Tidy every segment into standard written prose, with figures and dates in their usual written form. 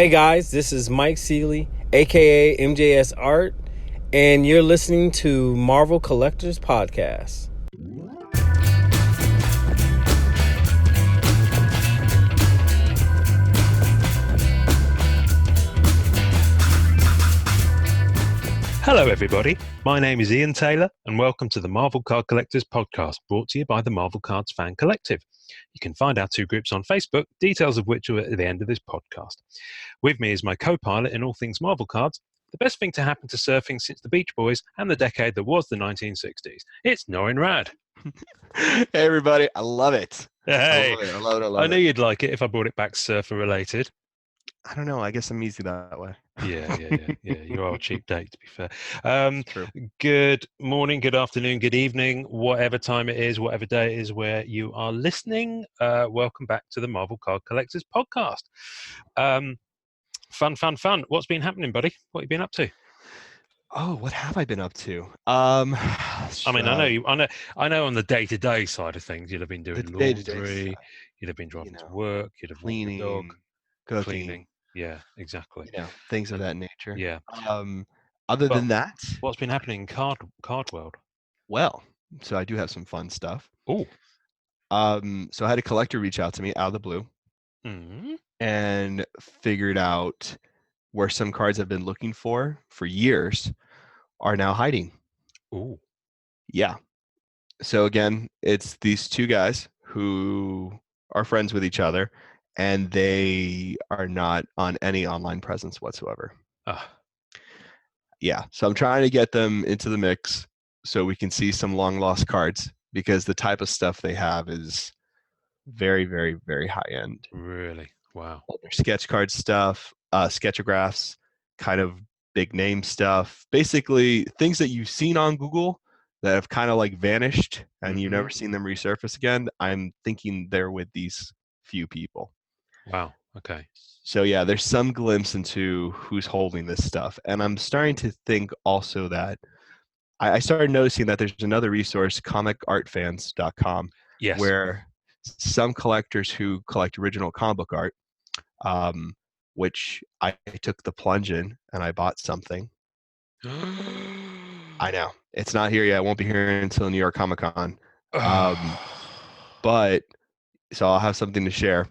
Hey guys, this is Mike Seeley, aka MJS Art, and you're listening to Marvel Collectors Podcast. Hello everybody, my name is Ian Taylor and welcome to the Marvel Card Collectors Podcast, brought to you by the Marvel Cards Fan Collective. You can find our two groups on Facebook, details of which are at the end of this podcast. With me is my co-pilot in all things Marvel Cards, the best thing to happen to surfing since the Beach Boys and the decade that was the 1960s. It's Norrin Rad. Hey everybody, I love it. Hey, I love it. I knew you'd like it if I brought it back surfer related. I don't know, I guess I'm easy that way. Yeah. You are a cheap date, to be fair. True. Good morning, good afternoon, good evening, whatever time it is, whatever day it is where you are listening. Welcome back to the Marvel Card Collectors Podcast. Fun. What's been happening, buddy? What have you been up to? Oh, what have I been up to? I mean, I know on the day-to-day side of things, you'd have been doing laundry, you'd have been driving to work, you'd have cleaning, walked the dog, cooking. cleaning. Yeah, exactly. Things of that nature. Yeah. Other than that, what's been happening in card world? Well, so I do have some fun stuff. Oh. So I had a collector reach out to me out of the blue and figured out where some cards I've been looking for years are now hiding. Oh. Yeah. So again, it's these two guys who are friends with each other, and they are not on any online presence whatsoever. Yeah. So I'm trying to get them into the mix so we can see some long lost cards, because the type of stuff they have is very, very, very high end. Really? Wow. Their sketch card stuff, sketchographs, kind of big name stuff, basically things that you've seen on Google that have kind of like vanished and you've never seen them resurface again. I'm thinking they're with these few people. Wow. Okay. So yeah, there's some glimpse into who's holding this stuff. And I'm starting to think also that I started noticing that there's another resource, comicartfans.com, yes, where some collectors who collect original comic book art, which I took the plunge in and I bought something. I know. It's not here yet. It won't be here until New York Comic Con. But so I'll have something to share.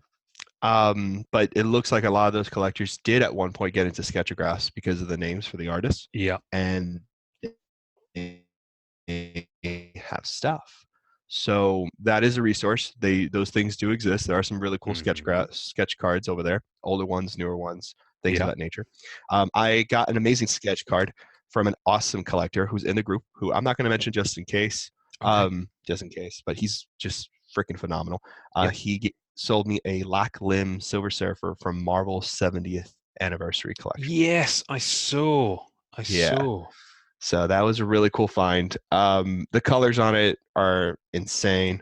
But it looks like a lot of those collectors did at one point get into sketchographs because of the names for the artists. Yeah. And they have stuff. So that is a resource. Those things do exist. There are some really cool sketch cards over there, older ones, newer ones, things of that nature. I got an amazing sketch card from an awesome collector who's in the group, who I'm not going to mention just in case, but he's just freaking phenomenal. He sold me a Lack Lim Silver Surfer from Marvel's 70th anniversary collection. Yes, I saw. So that was a really cool find. The colors on it are insane,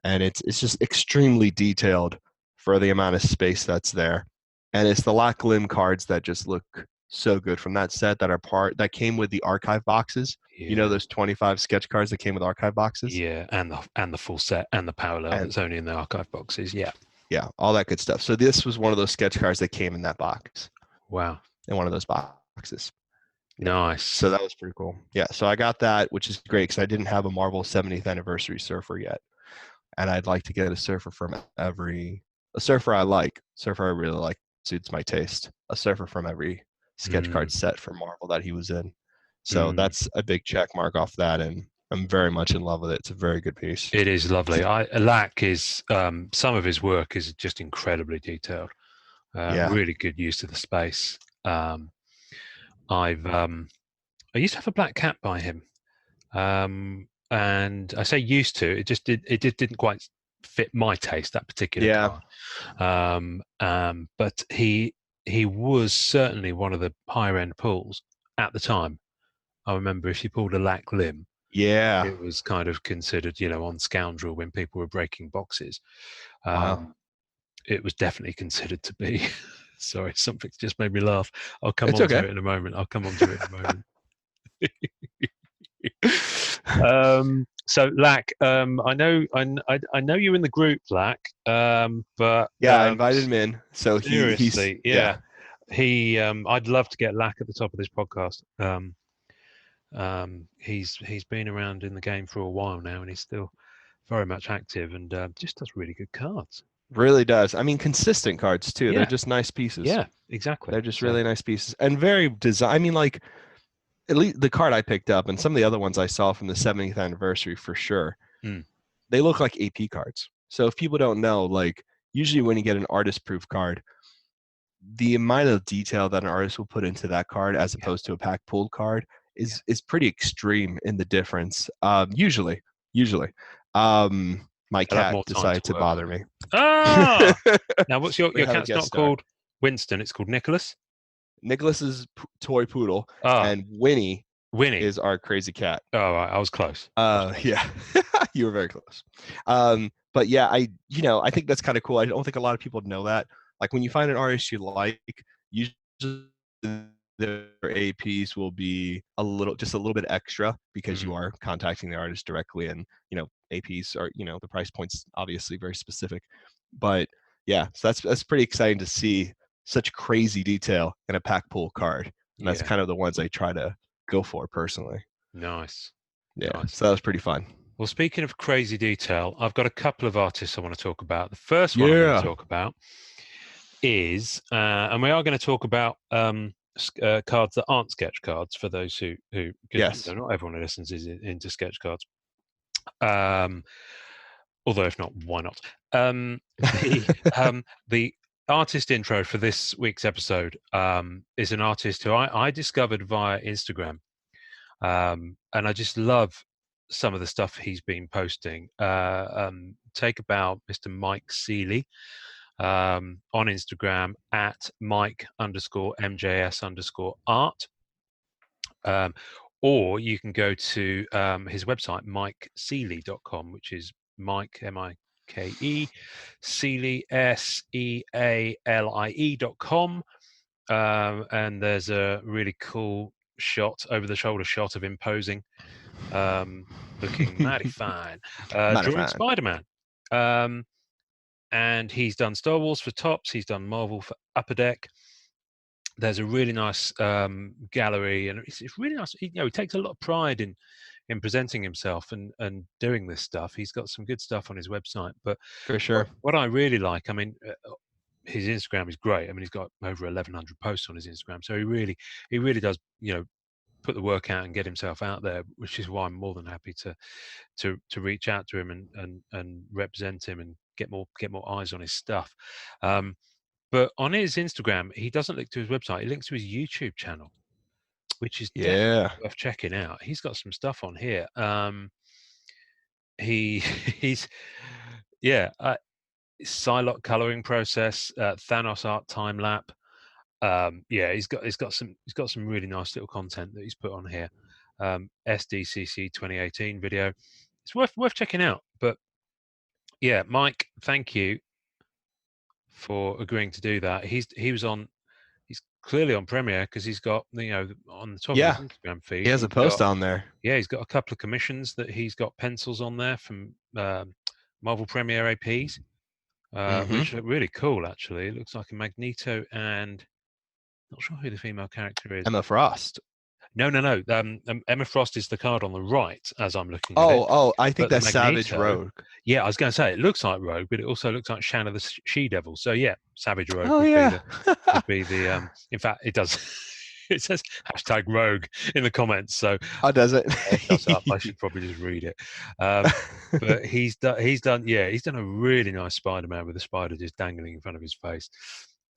and it's just extremely detailed for the amount of space that's there. And it's the Lack Lim cards that just look so good from that set that came with the archive boxes. You know, those 25 sketch cards that came with archive boxes. Yeah, and the full set and the parallel that's only in the archive boxes. Yeah, all that good stuff. So this was one of those sketch cards that came in that box. Wow, in one of those boxes. Nice. So that was pretty cool. Yeah, so I got that, which is great because I didn't have a Marvel 70th anniversary surfer yet, and I'd like to get a surfer from a surfer I really like, suits my taste. A surfer from every sketch card set from Marvel that he was in. So that's a big check mark off that, and I'm very much in love with it. It's a very good piece. It is lovely. Lack is some of his work is just incredibly detailed. Really good use of the space. I used to have a black cat by him, and I say used to. It just didn't quite fit my taste, that particular car. But he was certainly one of the higher end pulls at the time. I remember if you pulled a Lack Lim, it was kind of considered, on Scoundrel when people were breaking boxes. It was definitely considered to be. Sorry, something just made me laugh. I'll come on to it in a moment. So Lack, I know you're in the group, Lack, but I invited him in. So seriously, I'd love to get Lack at the top of this podcast. He's been around in the game for a while now, and he's still very much active, and just does really good cards. Really does. I mean, consistent cards too. Yeah. They're just nice pieces. Yeah, exactly. They're just really nice pieces and very design. I mean, like at least the card I picked up and some of the other ones I saw from the 70th anniversary for sure. They look like AP cards. So if people don't know, like usually when you get an artist proof card, the amount of detail that an artist will put into that card as opposed to a pack pulled card is pretty extreme in the difference. Usually. My cat decided to bother me. Ah! Now, what's your cat's not called Winston? It's called Nicholas. Nicholas is toy poodle, and Winnie is our crazy cat. Oh, right. I was close. Yeah, you were very close. But yeah, I think that's kind of cool. I don't think a lot of people know that. Like when you find an artist you like, usually their APs will be a little bit extra because you are contacting the artist directly, and APs are the price point's obviously very specific. But yeah, so that's pretty exciting to see such crazy detail in a pack pull card, and that's kind of the ones I try to go for personally. Nice. Yeah, nice. So that was pretty fun. Well, speaking of crazy detail, I've got a couple of artists I want to talk about. The first one I want to talk about is, and we are going to talk about cards that aren't sketch cards for those who not everyone who listens is into sketch cards. Although if not, why not? The artist intro for this week's episode is an artist who I discovered via Instagram, and I just love some of the stuff he's been posting. Take about Mr. Mike Seeley on Instagram at Mike_MJS_art. Or you can go to his website, mikeseeley.com, which is Mike, M-I-K-E, Seeley, S-E-A-L-I-E.com. And there's a really cool shot, over-the-shoulder shot of him posing, looking mighty fine, drawing Spider-Man. And he's done Star Wars for tops. He's done Marvel for Upper Deck. There's a really nice gallery, and it's really nice. He takes a lot of pride in presenting himself and doing this stuff. He's got some good stuff on his website. But for sure, what I really like, I mean, his Instagram is great. I mean, he's got over 1,100 posts on his Instagram, so he really does, put the work out and get himself out there, which is why I'm more than happy to reach out to him and represent him and get more eyes on his stuff. But on his Instagram, he doesn't link to his website. He links to his YouTube channel, which is definitely worth checking out. He's got some stuff on here. He's Psylocke coloring process, Thanos art time lap. He's got some really nice little content that he's put on here. SDCC 2018 video. It's worth checking out. But yeah, Mike, thank you for agreeing to do that. He's clearly on Premiere because he's got on the top of his Instagram feed. He has a post on there. Yeah, he's got a couple of commissions that he's got pencils on there from Marvel Premiere APs, which look really cool. Actually, it looks like a Magneto and not sure who the female character is. Emma Frost. No. Emma Frost is the card on the right as I'm looking at it. Oh, I think that's Savage Rogue. Yeah, I was going to say it looks like Rogue, but it also looks like Shanna the She-Devil. So yeah, Savage Rogue would be the in fact, it does. It says #Rogue in the comments. So does it? I should probably just read it. But he's done a really nice Spider-Man with a spider just dangling in front of his face.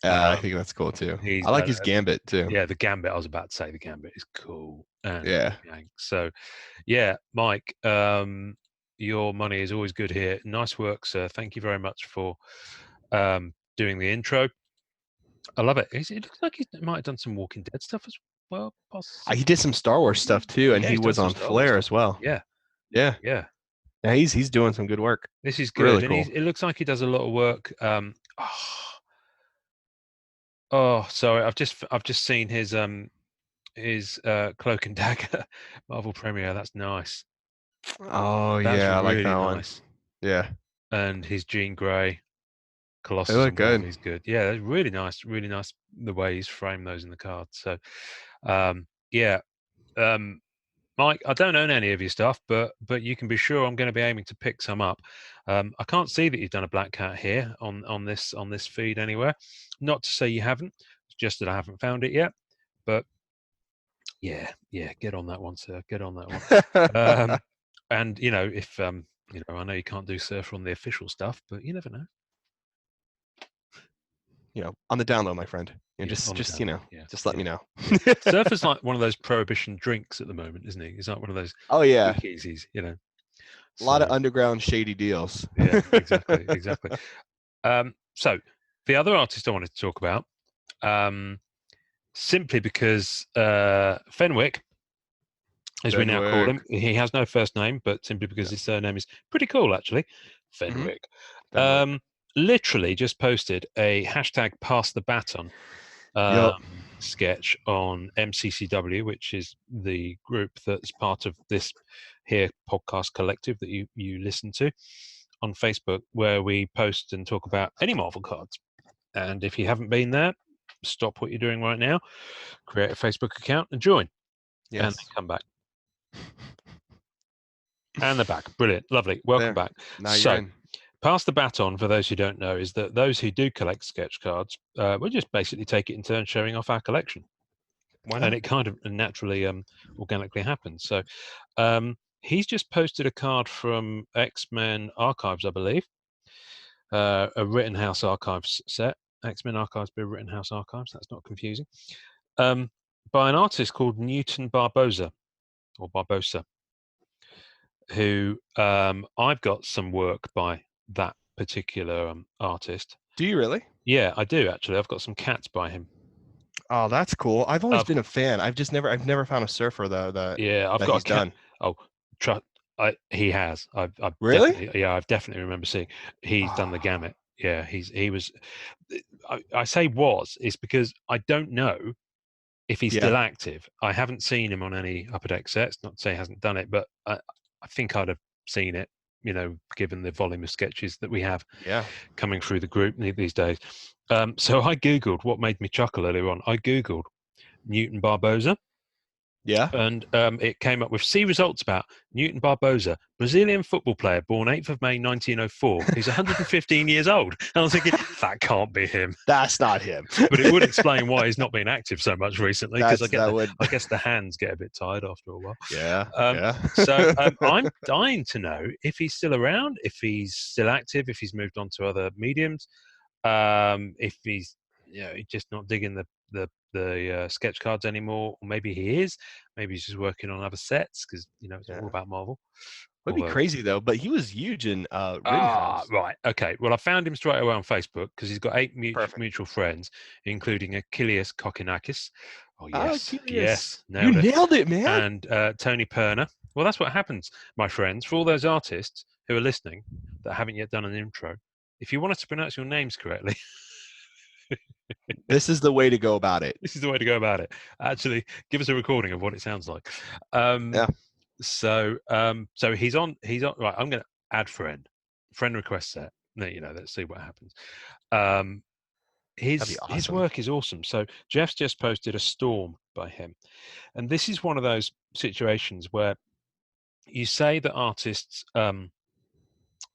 I think that's cool too. I like his gambit too. Yeah, the gambit. I was about to say the gambit is cool. And, So, yeah, Mike, your money is always good here. Nice work, sir. Thank you very much for doing the intro. I love it. It looks like he might have done some Walking Dead stuff as well. Possibly. He did some Star Wars stuff too, and he was on Flare as well. Yeah. Yeah, he's doing some good work. This is good. Really and cool. It looks like he does a lot of work. Sorry, I've just seen his Cloak and Dagger Marvel Premiere. That's nice. Oh, that's I like really that nice. one. Yeah. And his Jean Grey. Colossus look and good. Wolvie's good. Yeah, they're really nice the way he's framed those in the cards. So, yeah. Mike, I don't own any of your stuff, but you can be sure I'm going to be aiming to pick some up. I can't see that you've done a black cat here on this feed anywhere. Not to say you haven't, it's just that I haven't found it yet. But yeah, get on that one, sir. Get on that one. And if I know you can't do Surfer on the official stuff, but you never know. On the down low, my friend. Yeah, Just let me know. Surfer's like one of those prohibition drinks at the moment, isn't he? He's like one of those easies, A lot of underground shady deals. Yeah, exactly. So the other artist I wanted to talk about, simply because Fenwick, as we now call him, he has no first name, but simply because his surname is pretty cool, actually. Fenwick. Literally just posted a hashtag pass the baton sketch on MCCW, which is the group that's part of this here podcast collective that you listen to on Facebook, where we post and talk about any Marvel cards. And if you haven't been there, stop what you're doing right now, create a Facebook account and join. Yes. And then come back. And they're back. Brilliant. Lovely. Welcome back. Now you're in. Pass the baton, for those who don't know, is that those who do collect sketch cards, we'll just basically take it in turn showing off our collection. Why not? And it kind of naturally, organically happens. So he's just posted a card from X-Men Archives, I believe, a Rittenhouse Archives set. X-Men Archives by Rittenhouse Archives. That's not confusing. By an artist called Newton Barbosa, who I've got some work by that particular artist. Do you really? Yeah, I do actually. I've got some cats by him. Oh, that's cool. I've always been a fan. I've never found a surfer though that I've got he's done. Oh, he has. I've really? I've definitely remember seeing. He's done the gamut. Yeah, he was. I say is because I don't know if he's still active. I haven't seen him on any Upper Deck sets. Not to say he hasn't done it, but I think I'd have seen it, given the volume of sketches that we have coming through the group these days. So I Googled what made me chuckle earlier on. I Googled Newton Barbosa. Yeah. And it came up with results about Newton Barbosa, Brazilian football player, born 8th of May 1904. He's 115 years old. And I was thinking, that can't be him. That's not him. But it would explain why he's not been active so much recently, because I guess the hands get a bit tired after a while. Yeah. So I'm dying to know if he's still around, if he's still active, if he's moved on to other mediums, if he's just not digging the sketch cards anymore, or maybe he is. Maybe he's just working on other sets because it's all about Marvel. Would be crazy though, but he was huge in Rittenhouse. Right. Okay. Well, I found him straight away on Facebook because he's got 8 mutual friends, including Achilles Kokinakis. Oh yes, yes, nailed it, man. And Tony Perner. Well, that's what happens, my friends. For all those artists who are listening that haven't yet done an intro, if you want us to pronounce your names correctly. This is the way to go about it. Actually, give us a recording of what it sounds like. So he's on. Right, I'm going to add friend request set. Let's see what happens. His work is awesome. So Jeff's just posted a Storm by him, and this is one of those situations where you say that artists,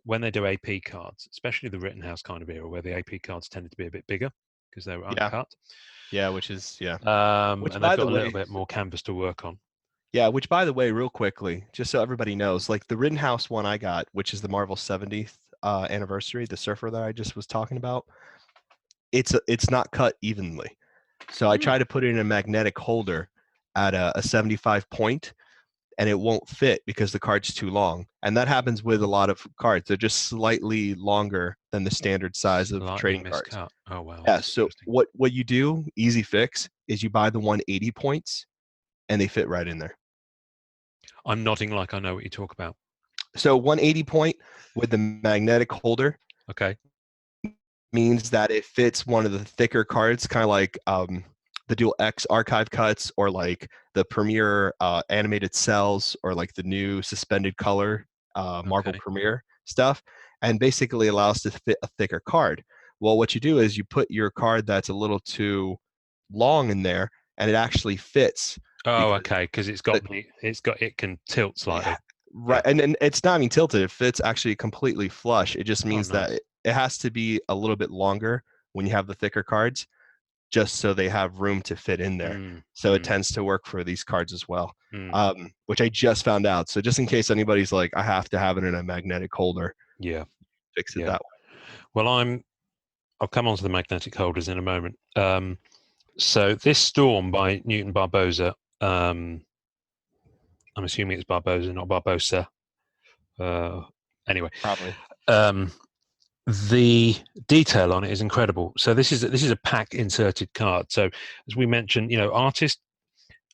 when they do AP cards, especially the Rittenhouse kind of era, where the AP cards tended to be a bit bigger because they were uncut. Yeah, which is and they've got a little bit more canvas to work on. Yeah, which by the way, real quickly, just so everybody knows, like the Rittenhouse one I got, which is the Marvel 70th anniversary, the surfer that I just was talking about, it's not cut evenly. So I try to put it in a magnetic holder at a 75 point, and it won't fit because the card's too long. And that happens with a lot of cards. They're just slightly longer than the standard size of trading cards. Oh, wow. Yeah, so what you do, easy fix, is you buy the 180 points, and they fit right in there. I'm nodding like I know what you talk about. So 180 point with the magnetic holder. Okay. Means that it fits one of the thicker cards, kind of like the Dual X archive cuts, or like the Premiere animated cells, or like the new suspended color Marvel Premiere stuff, and basically allows to fit a thicker card. Well, what you do is you put your card that's a little too long in there, and it actually fits. Oh, okay, because it can tilt slightly. Right, Yeah. and it's not even tilted. It fits actually completely flush. It just means nice. that it has to be a little bit longer when you have the thicker cards, just so they have room to fit in there. So it tends to work for these cards as well, which I just found out. So just in case anybody's like, I have to have it in a magnetic holder. Yeah, fix it that way. Well, I'll come on to the magnetic holders in a moment. So this Storm by Newton Barboza, I'm assuming it's Barboza, not Barbosa. Anyway, probably. The detail on it is incredible. So this is a pack inserted card. So as we mentioned, artists,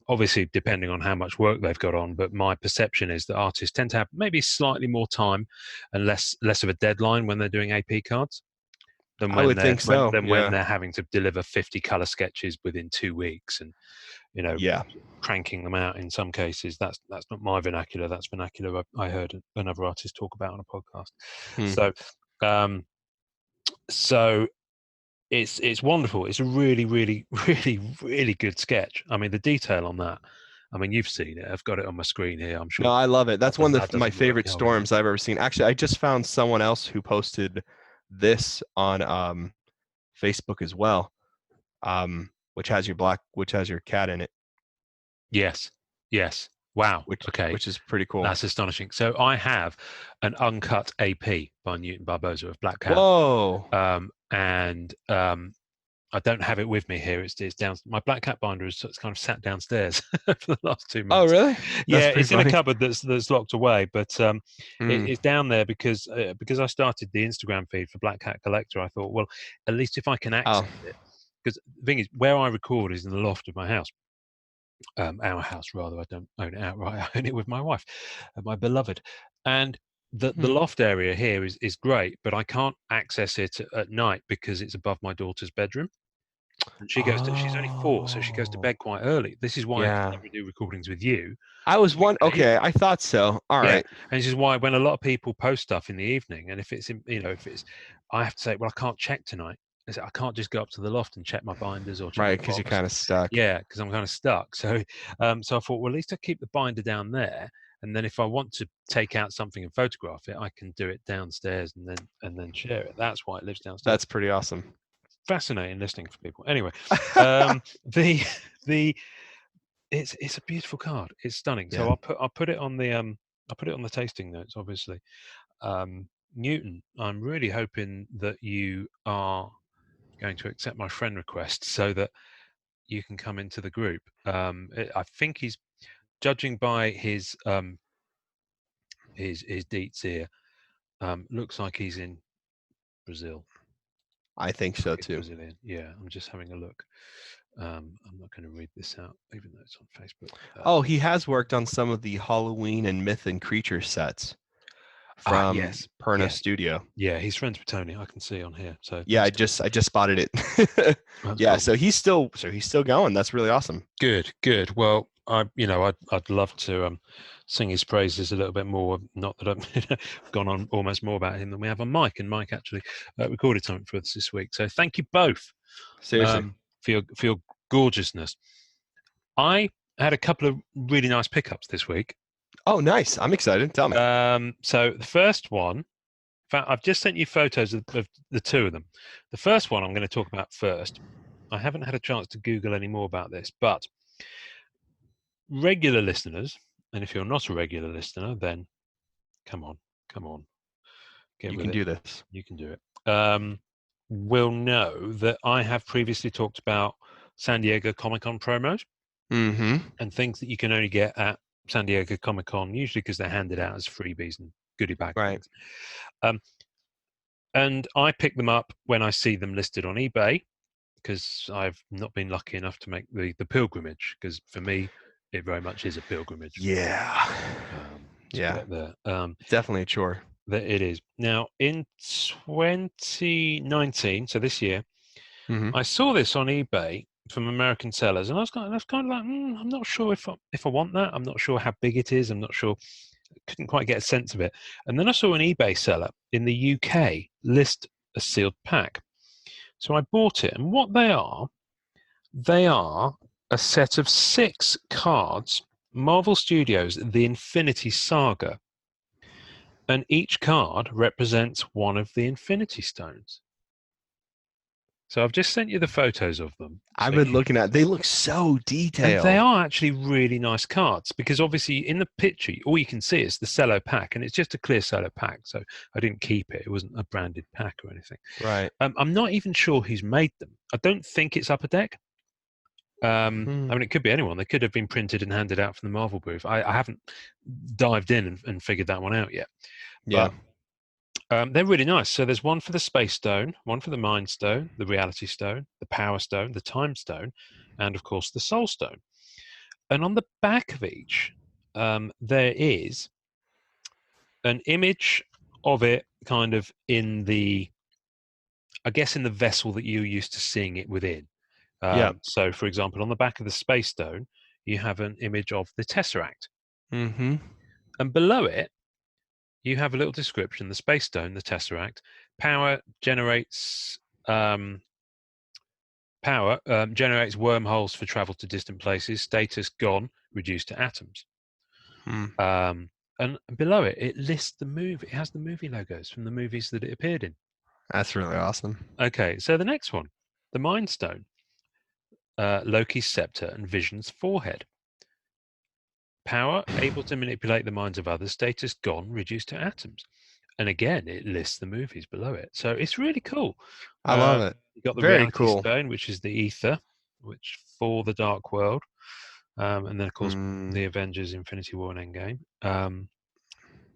obviously depending on how much work they've got on, but my perception is that artists tend to have maybe slightly more time and less of a deadline when they're doing AP cards than when I would think so. when they're having to deliver 50 color sketches within 2 weeks and cranking them out in some cases. That's not my vernacular. That's vernacular I heard another artist talk about on a podcast. So it's wonderful. It's a really, really, really, really good sketch. I mean, the detail on that. I mean, you've seen it. I've got it on my screen here. I'm sure. No, I love it. That's one of my favorite Storms I've ever seen. Actually, I just found someone else who posted this on Facebook as well, which has your cat in it. Yes. Wow. Which is pretty cool. That's astonishing. So I have an uncut AP by Newton Barboza of Black Cat. Whoa. I don't have it with me here. It's down. My Black Cat binder is kind of sat downstairs for the last 2 months. Oh, really? Yeah, it's funny. In a cupboard that's locked away, but it's down there because I started the Instagram feed for Black Cat Collector. I thought, well, at least if I can access it, because the thing is, where I record is in the loft of my house. Our house, rather. I don't own it outright. I own it with my wife, my beloved, and the loft area here is great, but I can't access it at night because it's above my daughter's bedroom. And she goes she's only 4, so she goes to bed quite early. This is why I can never do recordings with you. I was okay, I thought so. All right. And this is why when a lot of people post stuff in the evening, and if it's I have to say, well, I can't check tonight. I can't just go up to the loft and check my binders or check right, because you're kind of stuck. Yeah, because I'm kind of stuck. So I thought, well, at least I keep the binder down there, and then if I want to take out something and photograph it, I can do it downstairs and then share it. That's why it lives downstairs. That's pretty awesome. Fascinating listening for people. Anyway, it's a beautiful card. It's stunning. Yeah. So I'll put it on the tasting notes, obviously. Newton, I'm really hoping that you are going to accept my friend request so that you can come into the group. I think he's, judging by his deets here, looks like he's in Brazil. I think so too. Brazilian. Yeah, I'm just having a look. I'm not going to read this out, even though it's on Facebook. He has worked on some of the Halloween and Myth and Creature sets from Perna Studio. Yeah, he's friends with Tony. I can see on here. So yeah, I just spotted it. Yeah, cool. So he's still going. That's really awesome. Good. Well, I'd love to sing his praises a little bit more. Not that I've gone on almost more about him than we have on Mike, and Mike actually recorded something for us this week. So thank you both, seriously, for your gorgeousness. I had a couple of really nice pickups this week. Oh, nice! I'm excited. Tell me. So the first one, in fact, I've just sent you photos of the two of them. The first one I'm going to talk about first. I haven't had a chance to Google any more about this, but regular listeners, and if you're not a regular listener, then come on. You can do this. You can do it. Will know that I have previously talked about San Diego Comic-Con promos and things that you can only get at San Diego Comic-Con, usually because they're handed out as freebies and goodie bag things. And I pick them up when I see them listed on eBay, because I've not been lucky enough to make the pilgrimage, because for me it very much is a pilgrimage. Yeah. Definitely a chore. It is. Now in 2019, so this year, I saw this on eBay from American sellers, and I was kind of like, I'm not sure if I want that. I'm not sure how big it is. I'm not sure. I couldn't quite get a sense of it. And then I saw an eBay seller in the UK list a sealed pack, So I bought it, and what they are a set of 6 cards, Marvel Studios, The Infinity Saga, and each card represents one of the Infinity Stones. So I've just sent you the photos of them. I've been looking at. They look so detailed. And they are actually really nice cards, because obviously in the picture, all you can see is the cello pack, and it's just a clear cello pack. So I didn't keep it. It wasn't a branded pack or anything. Right. I'm not even sure who's made them. I don't think it's Upper Deck. I mean, it could be anyone. They could have been printed and handed out from the Marvel booth. I haven't dived in and figured that one out yet. Yeah. But, they're really nice. So there's one for the Space Stone, one for the Mind Stone, the Reality Stone, the Power Stone, the Time Stone, and of course the Soul Stone. And on the back of each, there is an image of it kind of in the, I guess, in the vessel that you're used to seeing it within. So, for example, on the back of the Space Stone, you have an image of the Tesseract. Mm-hmm. And below it, you have a little description. The Space Stone, the Tesseract, generates wormholes for travel to distant places. Status gone, reduced to atoms. And below it, it lists the movie. It has the movie logos from the movies that it appeared in. That's really awesome. Okay, so the next one, the Mind Stone. Loki's scepter and Vision's forehead. Power, able to manipulate the minds of others. Status gone, reduced to atoms. And again, it lists the movies below it. So it's really cool. I love it. You got the Very Reality cool. Stone, which is the ether, which for the Dark World. And then, of course, the Avengers, Infinity War, and Endgame.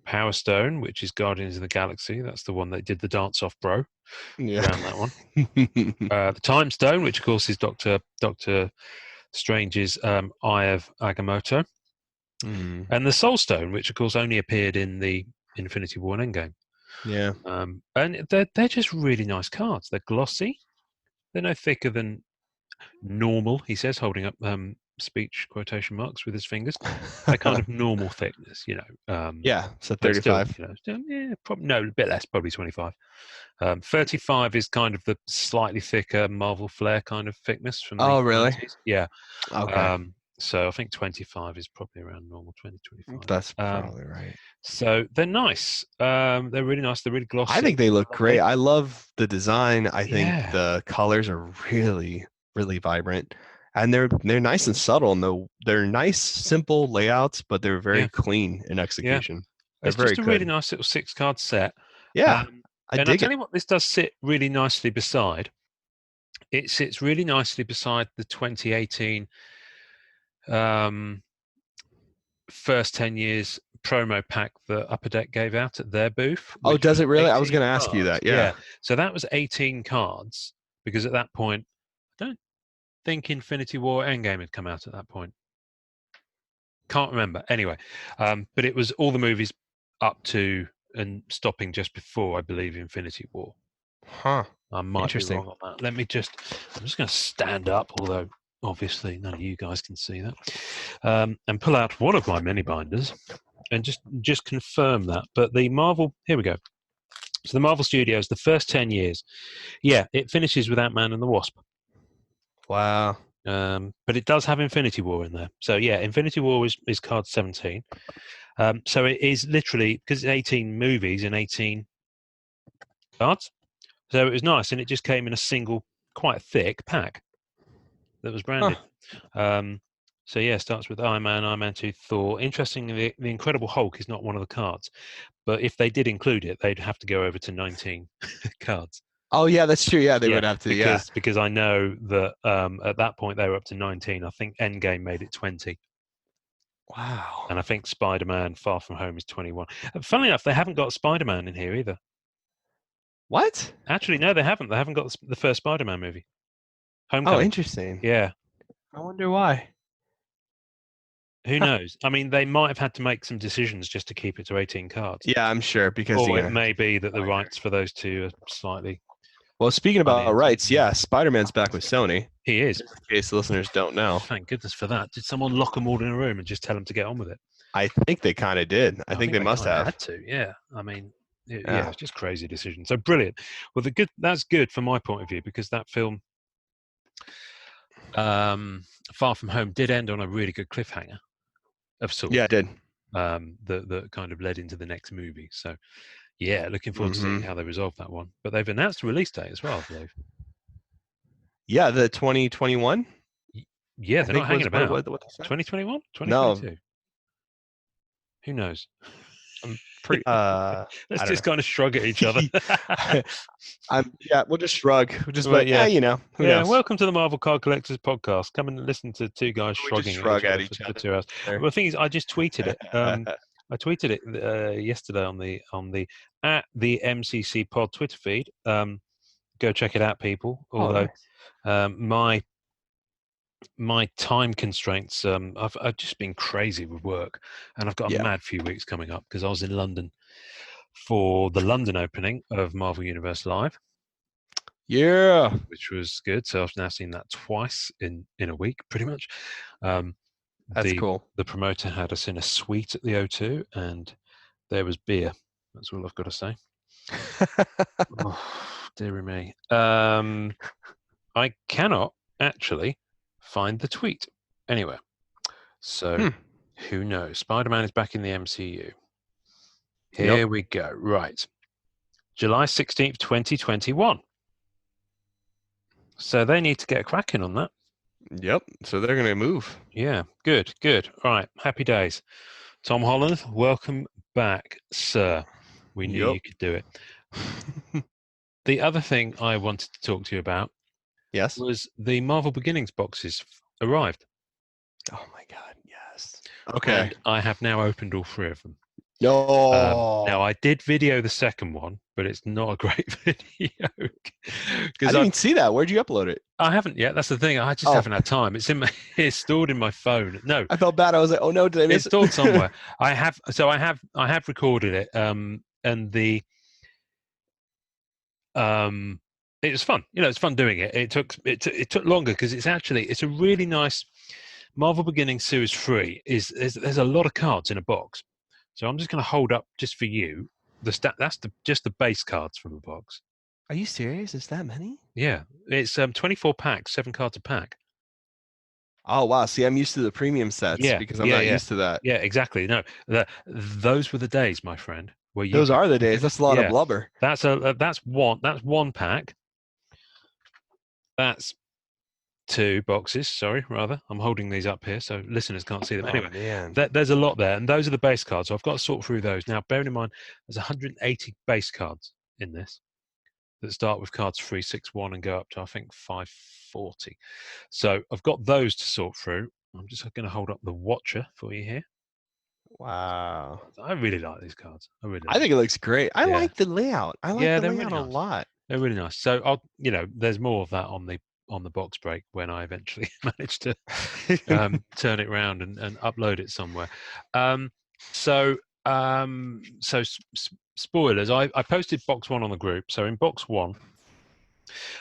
Power Stone, which is Guardians of the Galaxy. That's the one that did the dance off, bro. Yeah. Around that one. The Time Stone, which of course is Doctor Strange's Eye of Agamotto. And the Soul Stone, which of course only appeared in the Infinity War and Endgame. Yeah. And they're just really nice cards. They're glossy. They're no thicker than normal, he says, holding up speech quotation marks with his fingers. They're kind of normal thickness, you know. Yeah, so 35. Still, you know, no, a bit less, probably 25. 35 is kind of the slightly thicker Marvel Flair kind of thickness from the really? 90s. Yeah. Okay. So I think 25 is probably around normal, 20, 25. That's probably right. So they're nice. They're really nice. They're really glossy. I think they look great. I love the design. I think the colors are really, really vibrant. And they're nice and subtle, and they're nice, simple layouts, but they're very clean in execution. It's just a really nice little 6-card set. Yeah, I tell you what, this does sit really nicely beside. It sits really nicely beside the 2018 first 10 years promo pack that Upper Deck gave out at their booth. Oh, does it really? I was going to ask you that. Yeah. So that was 18 cards, because at that point, I don't think Infinity War Endgame had come out at that point. Can't remember. Anyway, but it was all the movies up to and stopping just before, I believe, Infinity War. Huh. I might be wrong on that. I'm just going to stand up, although obviously none of you guys can see that, and pull out one of my mini binders and just confirm that. But the Marvel, here we go. So the Marvel Studios, the first 10 years, it finishes with Ant-Man and the Wasp. Wow. But it does have Infinity War in there. So Infinity War is card 17. So it is literally, because it's 18 movies and 18 cards. So it was nice, and it just came in a single, quite thick pack that was branded. So it starts with Iron Man 2, Thor. Interestingly, the Incredible Hulk is not one of the cards, but if they did include it, they'd have to go over to 19 cards. Oh yeah, that's true. Yeah, they would have to. Because I know that at that point they were up to 19. I think Endgame made it 20. Wow. And I think Spider-Man Far From Home is 21. Funnily enough, they haven't got Spider-Man in here either. What? Actually, no, they haven't. They haven't got the first Spider-Man movie. Homecoming. Oh, interesting. Yeah. I wonder why. Who knows? I mean, they might have had to make some decisions just to keep it to 18 cards. Yeah, I'm sure. Because it may be that the rights for those two are slightly... Well, speaking about rights, Spider-Man's back with Sony. He is. In case the listeners don't know. Thank goodness for that. Did someone lock them all in a room and just tell them to get on with it? I think they kind of did. I think they must have. Had to, yeah. I mean, It's just crazy decision. So brilliant. Well, that's good from my point of view, because that film, Far From Home, did end on a really good cliffhanger of sorts. Yeah, it did. That kind of led into the next movie. So yeah, looking forward to seeing how they resolve that one. But they've announced a release date as well, I believe. Yeah, the 2021. Yeah, they're not hanging about. What 2021, 2022. Who knows? I'm pretty. Let's just kind of shrug at each other. We'll just shrug. We'll just, Well, who knows? Welcome to the Marvel Card Collectors podcast. Come and listen to two guys shrugging at each other for 2 hours. Well, the thing is, I just tweeted it. I tweeted it yesterday on the at the MCC Pod Twitter feed. Go check it out, people. Although nice. My time constraints, I've just been crazy with work, and I've got a mad few weeks coming up because I was in London for the London opening of Marvel Universe Live. Yeah, which was good. So I've now seen that twice in a week, pretty much. That's cool. The promoter had us in a suite at the O2, and there was beer. That's all I've got to say. Dear me. I cannot actually find the tweet anywhere. So who knows? Spider-Man is back in the MCU. Here we go. Right. July 16th, 2021. So they need to get cracking on that. Yep. So they're going to move. Yeah. Good. All right. Happy days. Tom Holland, welcome back, sir. We knew you could do it. The other thing I wanted to talk to you about was the Marvel Beginnings boxes arrived. Oh my God, yes. Okay. And I have now opened all 3 of them. No. Now, I did video the second one, but it's not a great video. I didn't even see that. Where'd you upload it? I haven't yet. That's the thing. I just haven't had time. It's stored in my phone. No. I felt bad. I was like, oh no, did I miss it? It's stored somewhere. I have recorded it. And it was fun. It's fun doing it. It took longer because it's a really nice Marvel Beginnings Series 3. There's a lot of cards in a box. So I'm just going to hold up just for you just the base cards from the box. Are you serious? Is that many? Yeah, it's 24 packs, 7 cards a pack. Oh wow! See, I'm used to the premium sets because I'm not used to that. Yeah, exactly. No, those were the days, my friend. Those are the days. That's a lot of blubber. That's one pack. That's 2 boxes. Sorry, rather. I'm holding these up here so listeners can't see them. Anyway, there's a lot there, and those are the base cards. So I've got to sort through those now. Bearing in mind, there's 180 base cards in this that start with cards 361 and go up to I think 540. So I've got those to sort through. I'm just going to hold up the Watcher for you here. Wow. I really like these cards. I think it looks great. I like the layout. I like the layout a lot. They're really nice. So there's more of that on the box break when I eventually manage to turn it around and upload it somewhere. So spoilers. I posted box 1 on the group. So in box 1,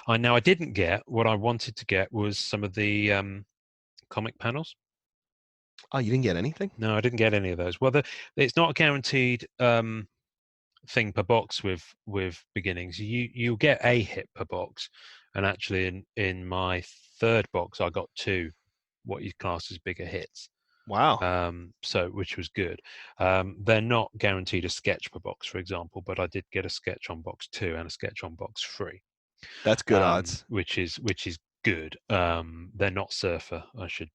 I didn't get what I wanted to get was some of the comic panels. Oh, you didn't get anything? No, I didn't get any of those. Well, it's not a guaranteed thing per box with Beginnings. You'll get a hit per box, and actually in my 3rd box I got 2 what you class as bigger hits. Wow. So which was good. They're not guaranteed a sketch per box, for example, but I did get a sketch on box 2 and a sketch on box 3. That's good odds. Which is good. They're not Surfer. I should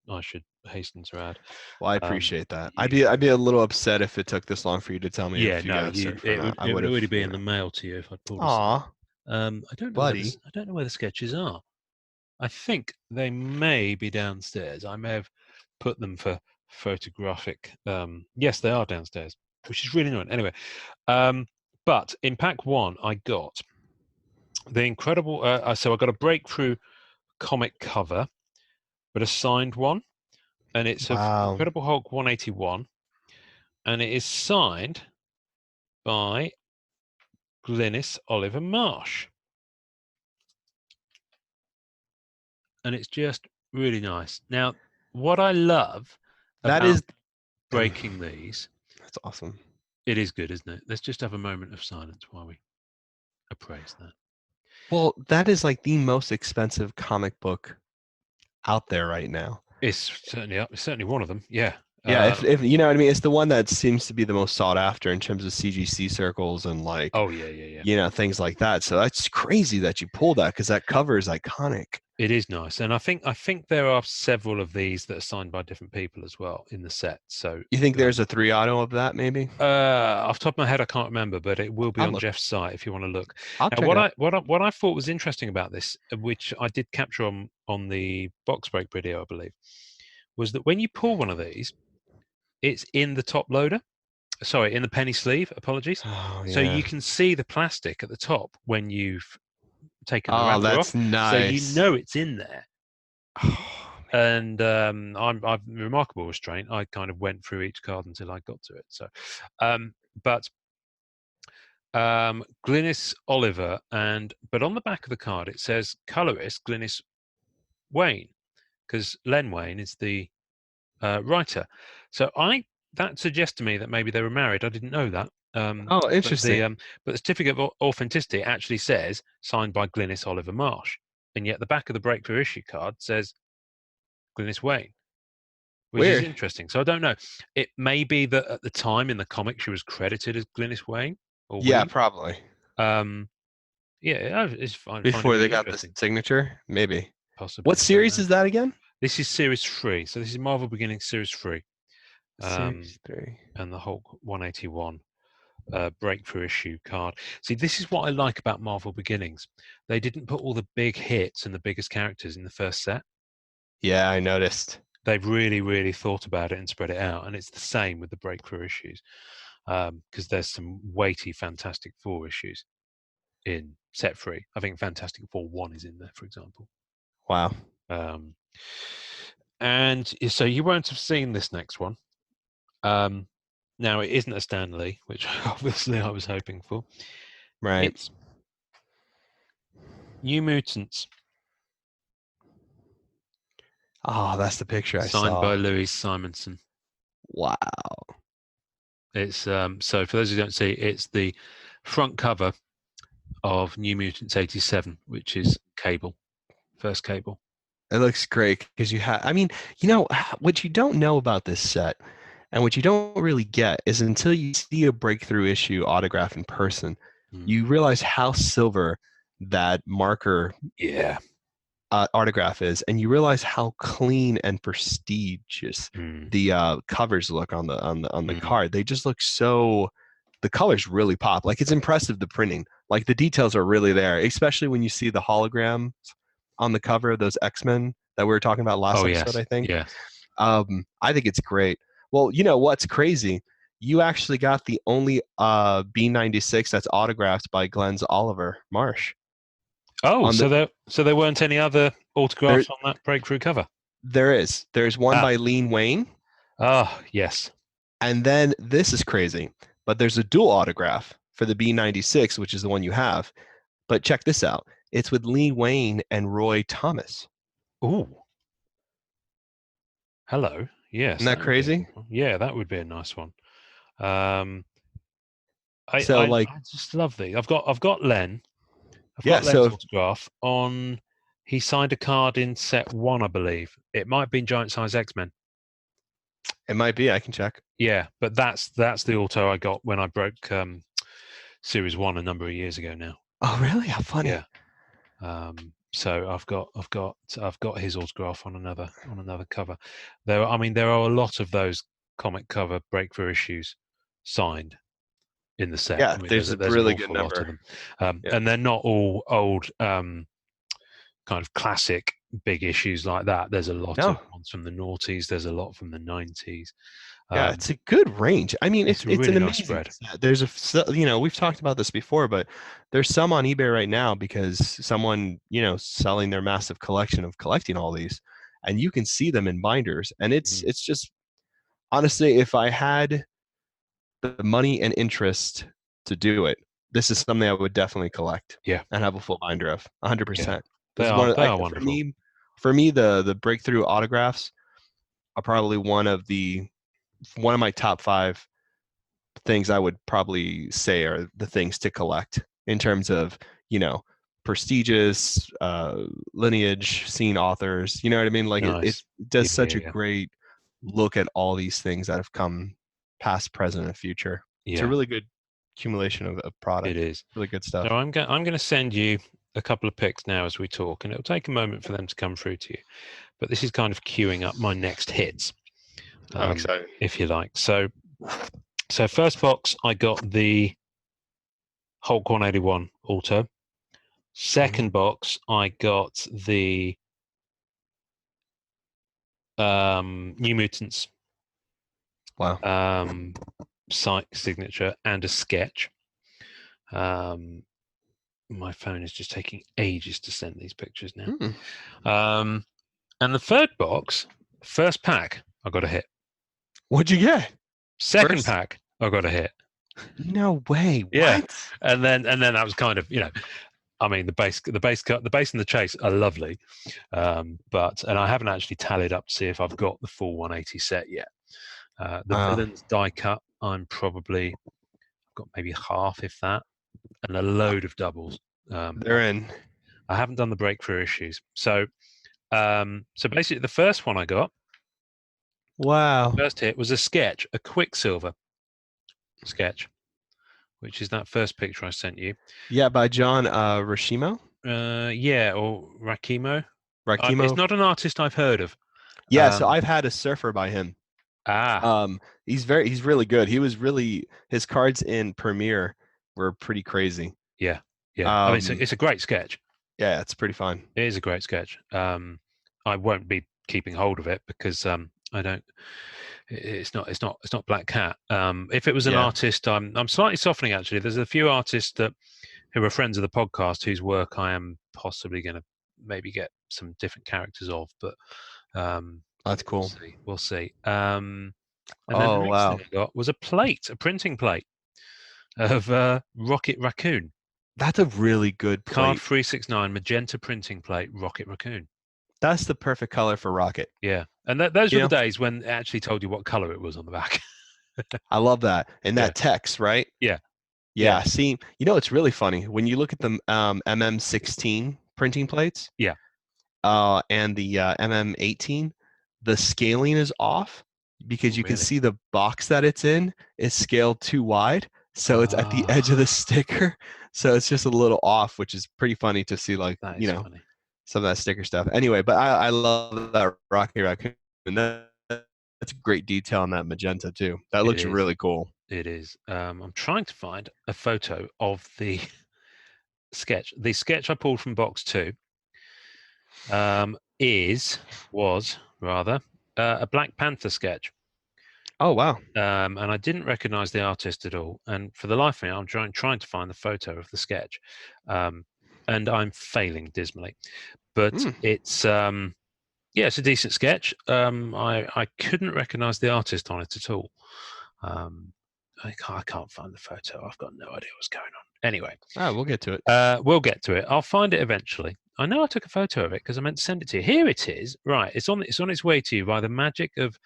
hasten to add. Well, I appreciate that. I'd be a little upset if it took this long for you to tell me. It would already be in the mail to you if I'd pulled. Aw. I don't know. I don't know where the sketches are. I think they may be downstairs. I may have put them for photographic. Yes, they are downstairs, which is really annoying. Anyway, but in pack 1, I got the incredible. So I got a breakthrough comic cover, but a signed one, and it's of Incredible Hulk 181, and it is signed by Glynis Oliver Marsh, and it's just really nice. Now, what I love about breaking these, that's awesome, It is good, isn't it? Let's just have a moment of silence while we appraise that. Well, that is like the most expensive comic book out there right now. It's certainly one of them. Yeah. Yeah, if you know what I mean, it's the one that seems to be the most sought after in terms of CGC circles and like, oh yeah. you know, things like that. So that's crazy that you pull that because that cover is iconic. It is nice, and I think there are several of these that are signed by different people as well in the set. So You think there's a 3 auto of that maybe? off the top of my head, I can't remember, but it will be I'll on look. Jeff's site if you want to look. I'll Now, check it out. what I thought was interesting about this, which I did capture on the box break video, I believe, was that when you pull one of these, it's in the top loader. Sorry, in the penny sleeve. Apologies. Oh, So yeah. you can see the plastic at the top when you've taken the Oh, wrapper that's off. nice. So you know it's in there. Oh, And I'm remarkable restraint. I kind of went through each card until I got to it. So, but Glynis Oliver, but on the back of the card it says colorist Glynis Wayne, because Len Wayne is the writer. So that suggests to me that maybe they were married. I didn't know that. oh, interesting. But the certificate of authenticity actually says signed by Glynis Oliver Marsh, and yet the back of the breakthrough issue card says Glynis Wayne, which Weird. is interesting. So I don't know. It may be that at the time in the comic she was credited as Glynis Wayne or Yeah, Wayne. probably. Yeah, it's fine. Before they got the signature, maybe. Possibly. What series is that again? This is series 3. So this is Marvel Beginnings series 3. Series 3. And the Hulk 181 breakthrough issue card. See, this is what I like about Marvel Beginnings. They didn't put all the big hits and the biggest characters in the first set. Yeah, I noticed. They've really, really thought about it and spread it out. And it's the same with the breakthrough issues, because there's some weighty Fantastic Four issues in set 3. I think Fantastic Four 1 is in there, for example. Wow. And so you won't have seen this next one. Now, it isn't a Stan Lee, which obviously I was hoping for. Right. It's New Mutants. Oh, that's the picture I saw. Signed by Louise Simonson. Wow. It's so for those who don't see, it's the front cover of New Mutants 87, which is Cable, first Cable. It looks great because I mean, you know, what you don't know about this set and what you don't really get is until you see a breakthrough issue autograph in person, you realize how silver that marker autograph is, and you realize how clean and prestigious the covers look on the card. They just look so. The colors really pop. Like, it's impressive, the printing. Like, the details are really there, especially when you see the holograms on the cover of those X-Men that we were talking about last episode, I think. Yeah. I think it's great. Well, you know what's crazy? You actually got the only B96 that's autographed by Glenn's Oliver Marsh. Oh, so there weren't any other autographs on that breakthrough cover? There is. There's one by Len Wayne. Oh, yes. And then this is crazy, but there's a dual autograph for the B96, which is the one you have. But check this out. It's with Len Wayne and Roy Thomas. Ooh. Hello. Yes. Isn't that crazy? Yeah, that would be a nice one. I just love these. I've got Len. I've got Len's autograph on. He signed a card in set 1, I believe. It might be in Giant Size X-Men. It might be. I can check. Yeah, but that's the auto I got when I broke Series 1 a number of years ago now. Oh, really? How funny. Yeah. So I've got his autograph on another cover. There are a lot of those comic cover breakthrough issues signed in the set. Yeah, there's a really good number of them. And they're not all old kind of classic big issues like that. There's a lot of ones from the noughties. There's a lot from the 90s. Yeah, it's a good range. I mean, it's really an nice amazing spread. There's we've talked about this before, but there's some on eBay right now because someone, selling their massive collection of collecting all these, and you can see them in binders. And it's just, honestly, if I had the money and interest to do it, this is something I would definitely collect. Yeah. And have a full binder of 100%. Yeah. They are wonderful. For me, the breakthrough autographs are probably one of my top 5 things I would probably say are the things to collect in terms of, prestigious lineage, scene authors. You know what I mean? Like it Nice. does such a Yeah. great look at all these things that have come past, present, and future. It's a Yeah, really good accumulation of product. it is. Really good So stuff. I'm going to send you a couple of pics now as we talk, and it'll take a moment for them to come through to you. But this is kind of queuing up my next hits, I'm excited. if you like. So first box, I got the Hulk 181 Auto. Second box, I got the New Mutants Wow. site signature and a sketch. My phone is just taking ages to send these pictures now. And the third box, first pack, I got a hit. What'd you get? Second pack, I got a hit. No way. Yeah. What? And then that was kind of, I mean, the base and the chase are lovely, but I haven't actually tallied up to see if I've got the full 180 set yet. The villains die cut, I'm probably got maybe half, if that, and a load of doubles. They're in. I haven't done the breakthrough issues, so basically the first one I got, Wow. first hit was a sketch, a Quicksilver sketch, which is that first picture I sent you. Yeah, by John Rashimo. Yeah, or Rakimo. Rakimo. It's not an artist I've heard of. Yeah, so I've had a surfer by him. He's really good. His cards in Premiere were pretty crazy. Yeah. I mean, it's a great sketch. Yeah, it's pretty fun. It is a great sketch. I won't be keeping hold of it because I don't. It's not Black Cat. If it was an artist, I'm slightly softening actually. There's a few artists who are friends of the podcast whose work I am possibly going to maybe get some different characters of, but that's cool. We'll see. And then the next thing I got was a printing plate of Rocket Raccoon. That's a really good plate. Card 369 magenta printing plate, Rocket Raccoon. That's the perfect color for Rocket. Yeah, and those were the days when it actually told you what color it was on the back. I love that. And that text, right? Yeah. See, it's really funny when you look at the MM16 printing plates. Yeah. And the MM18, the scaling is off because you can see the box that it's in is scaled too wide. So it's at the edge of the sticker. So it's just a little off, which is pretty funny to see, like, funny. Some of that sticker stuff. Anyway, but I love that Rocky Raccoon. And that's great detail on that magenta too. That looks really cool. It is. I'm trying to find a photo of the sketch. The sketch I pulled from box 2 was a Black Panther sketch. Oh wow! And I didn't recognize the artist at all. And for the life of me, I'm trying to find the photo of the sketch, and I'm failing dismally. But it's it's a decent sketch. I couldn't recognize the artist on it at all. I can't find the photo. I've got no idea what's going on. Anyway, we'll get to it. We'll get to it. I'll find it eventually. I know I took a photo of it because I meant to send it to you. Here it is. Right, it's on its way to you by the magic of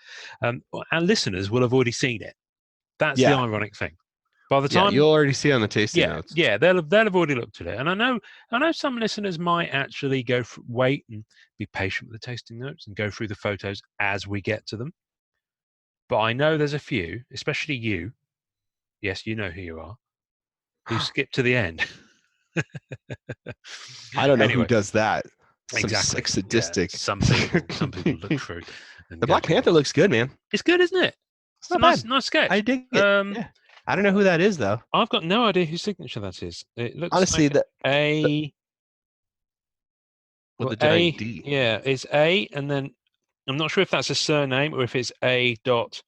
our listeners will have already seen it. That's the ironic thing. By the time you'll already see on the tasting notes. Yeah, they'll have already looked at it. And I know some listeners might actually wait and be patient with the tasting notes and go through the photos as we get to them. But I know there's a few, especially you. Yes, you know who you are. Who skip to the end. I don't know who does that. Exactly. Some sadistic. Yeah, some people look through. The Black Panther looks good, man. It's good, isn't it? It's a nice sketch. I dig it. I don't know who that is, though. I've got no idea whose signature that is. It looks honestly like with the giant D. Yeah, it's A, and then I'm not sure if that's a surname or if it's A dot,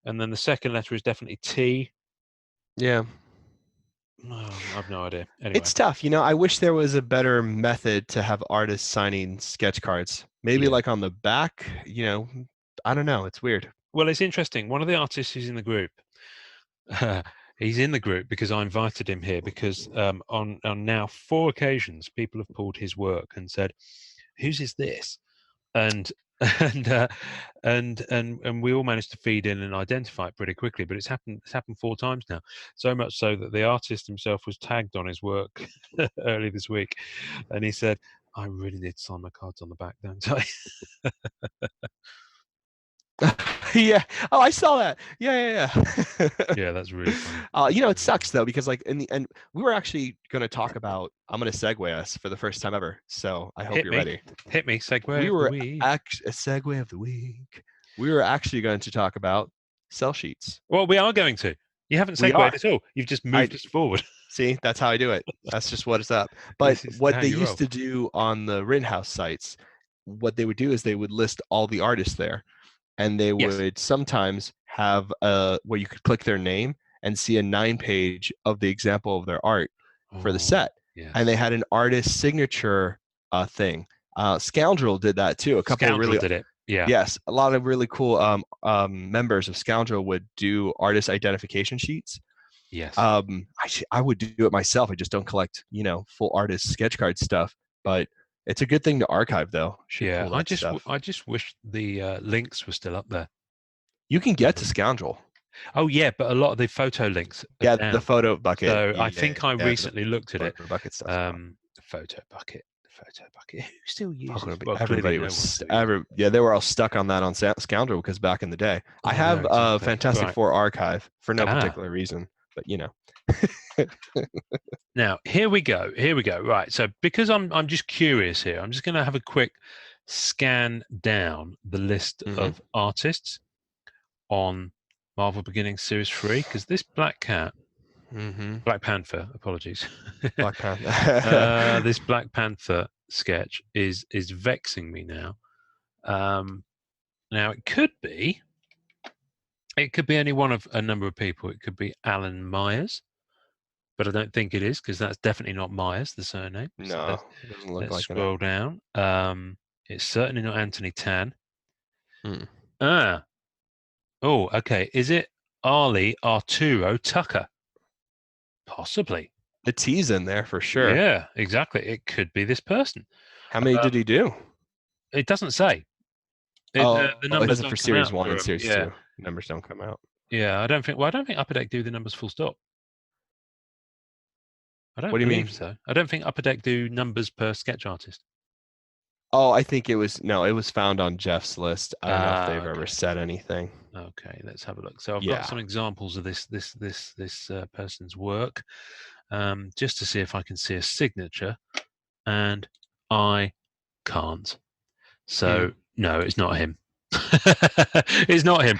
and then the second letter is definitely T. Yeah. Oh, I've no idea. Anyway. It's tough. I wish there was a better method to have artists signing sketch cards. Maybe like on the back, I don't know. It's weird. Well, it's interesting. One of the artists who's in the group, he's in the group because I invited him here because on now 4 occasions, people have pulled his work and said, whose is this? And and we all managed to feed in and identify it pretty quickly. But it's happened 4 times now, so much so that the artist himself was tagged on his work early this week, and he said, "I really need to sign my cards on the back, don't I?" Yeah. Oh, I saw that. Yeah. Yeah, that's really funny. You know, it sucks though, because like in the end, we were actually going to talk about. I'm going to segue us for the first time ever. So I hope you're ready. Hit me. Segue. We of were the week. a segue of the week. We were actually going to talk about cell sheets. Well, we are going to. You haven't segued at all. You've just moved us forward. See, that's how I do it. That's just what it's up. But what they used to do on the Rittenhouse sites, what they would do is they would list all the artists there, and they would sometimes have where you could click their name and see a 9-page of the example of their art for the set. Yes. And they had an artist signature thing. Scoundrel did that too. A couple Scoundrel did it. Yeah. Yes, a lot of really cool members of Scoundrel would do artist identification sheets. Yes. I would do it myself. I just don't collect, full artist sketch card stuff. But it's a good thing to archive, though. I just wish the links were still up there. You can get to Scoundrel. Oh yeah, but a lot of the photo links. Yeah, the photo bucket. So I think I recently looked at it. Bucket stuff. Photo bucket. Who still uses? Everybody was. They were all stuck on that on Scoundrel, because back in the day, I have a Fantastic Four archive for no particular reason, but Now here we go. Right. So because I'm just curious here, I'm just going to have a quick scan down the list of artists on Marvel Beginnings Series 3, because this Black Panther, apologies. Black Panther. This Black Panther sketch is vexing me now. Now it could be any one of a number of people. It could be Alan Myers, but I don't think it is, because that's definitely not Myers, the surname. No, so it doesn't look like scroll down. It's certainly not Anthony Tan. Oh, okay. Is it Ali Arturo Tucker? Possibly. The T's in there for sure. Yeah, exactly. It could be this person. How many did he do? It doesn't say. The numbers for Series 1 and Series 2. Numbers don't come out. Yeah, I don't think Upper Deck do the numbers full stop. What do you mean? So I don't think Upper Deck do numbers per sketch artist. Oh, I think it was found on Jeff's list. I don't know if they've ever said anything. Okay, let's have a look. So I've got some examples of this person's work, just to see if I can see a signature, and I can't. So no, it's not him. It's not him.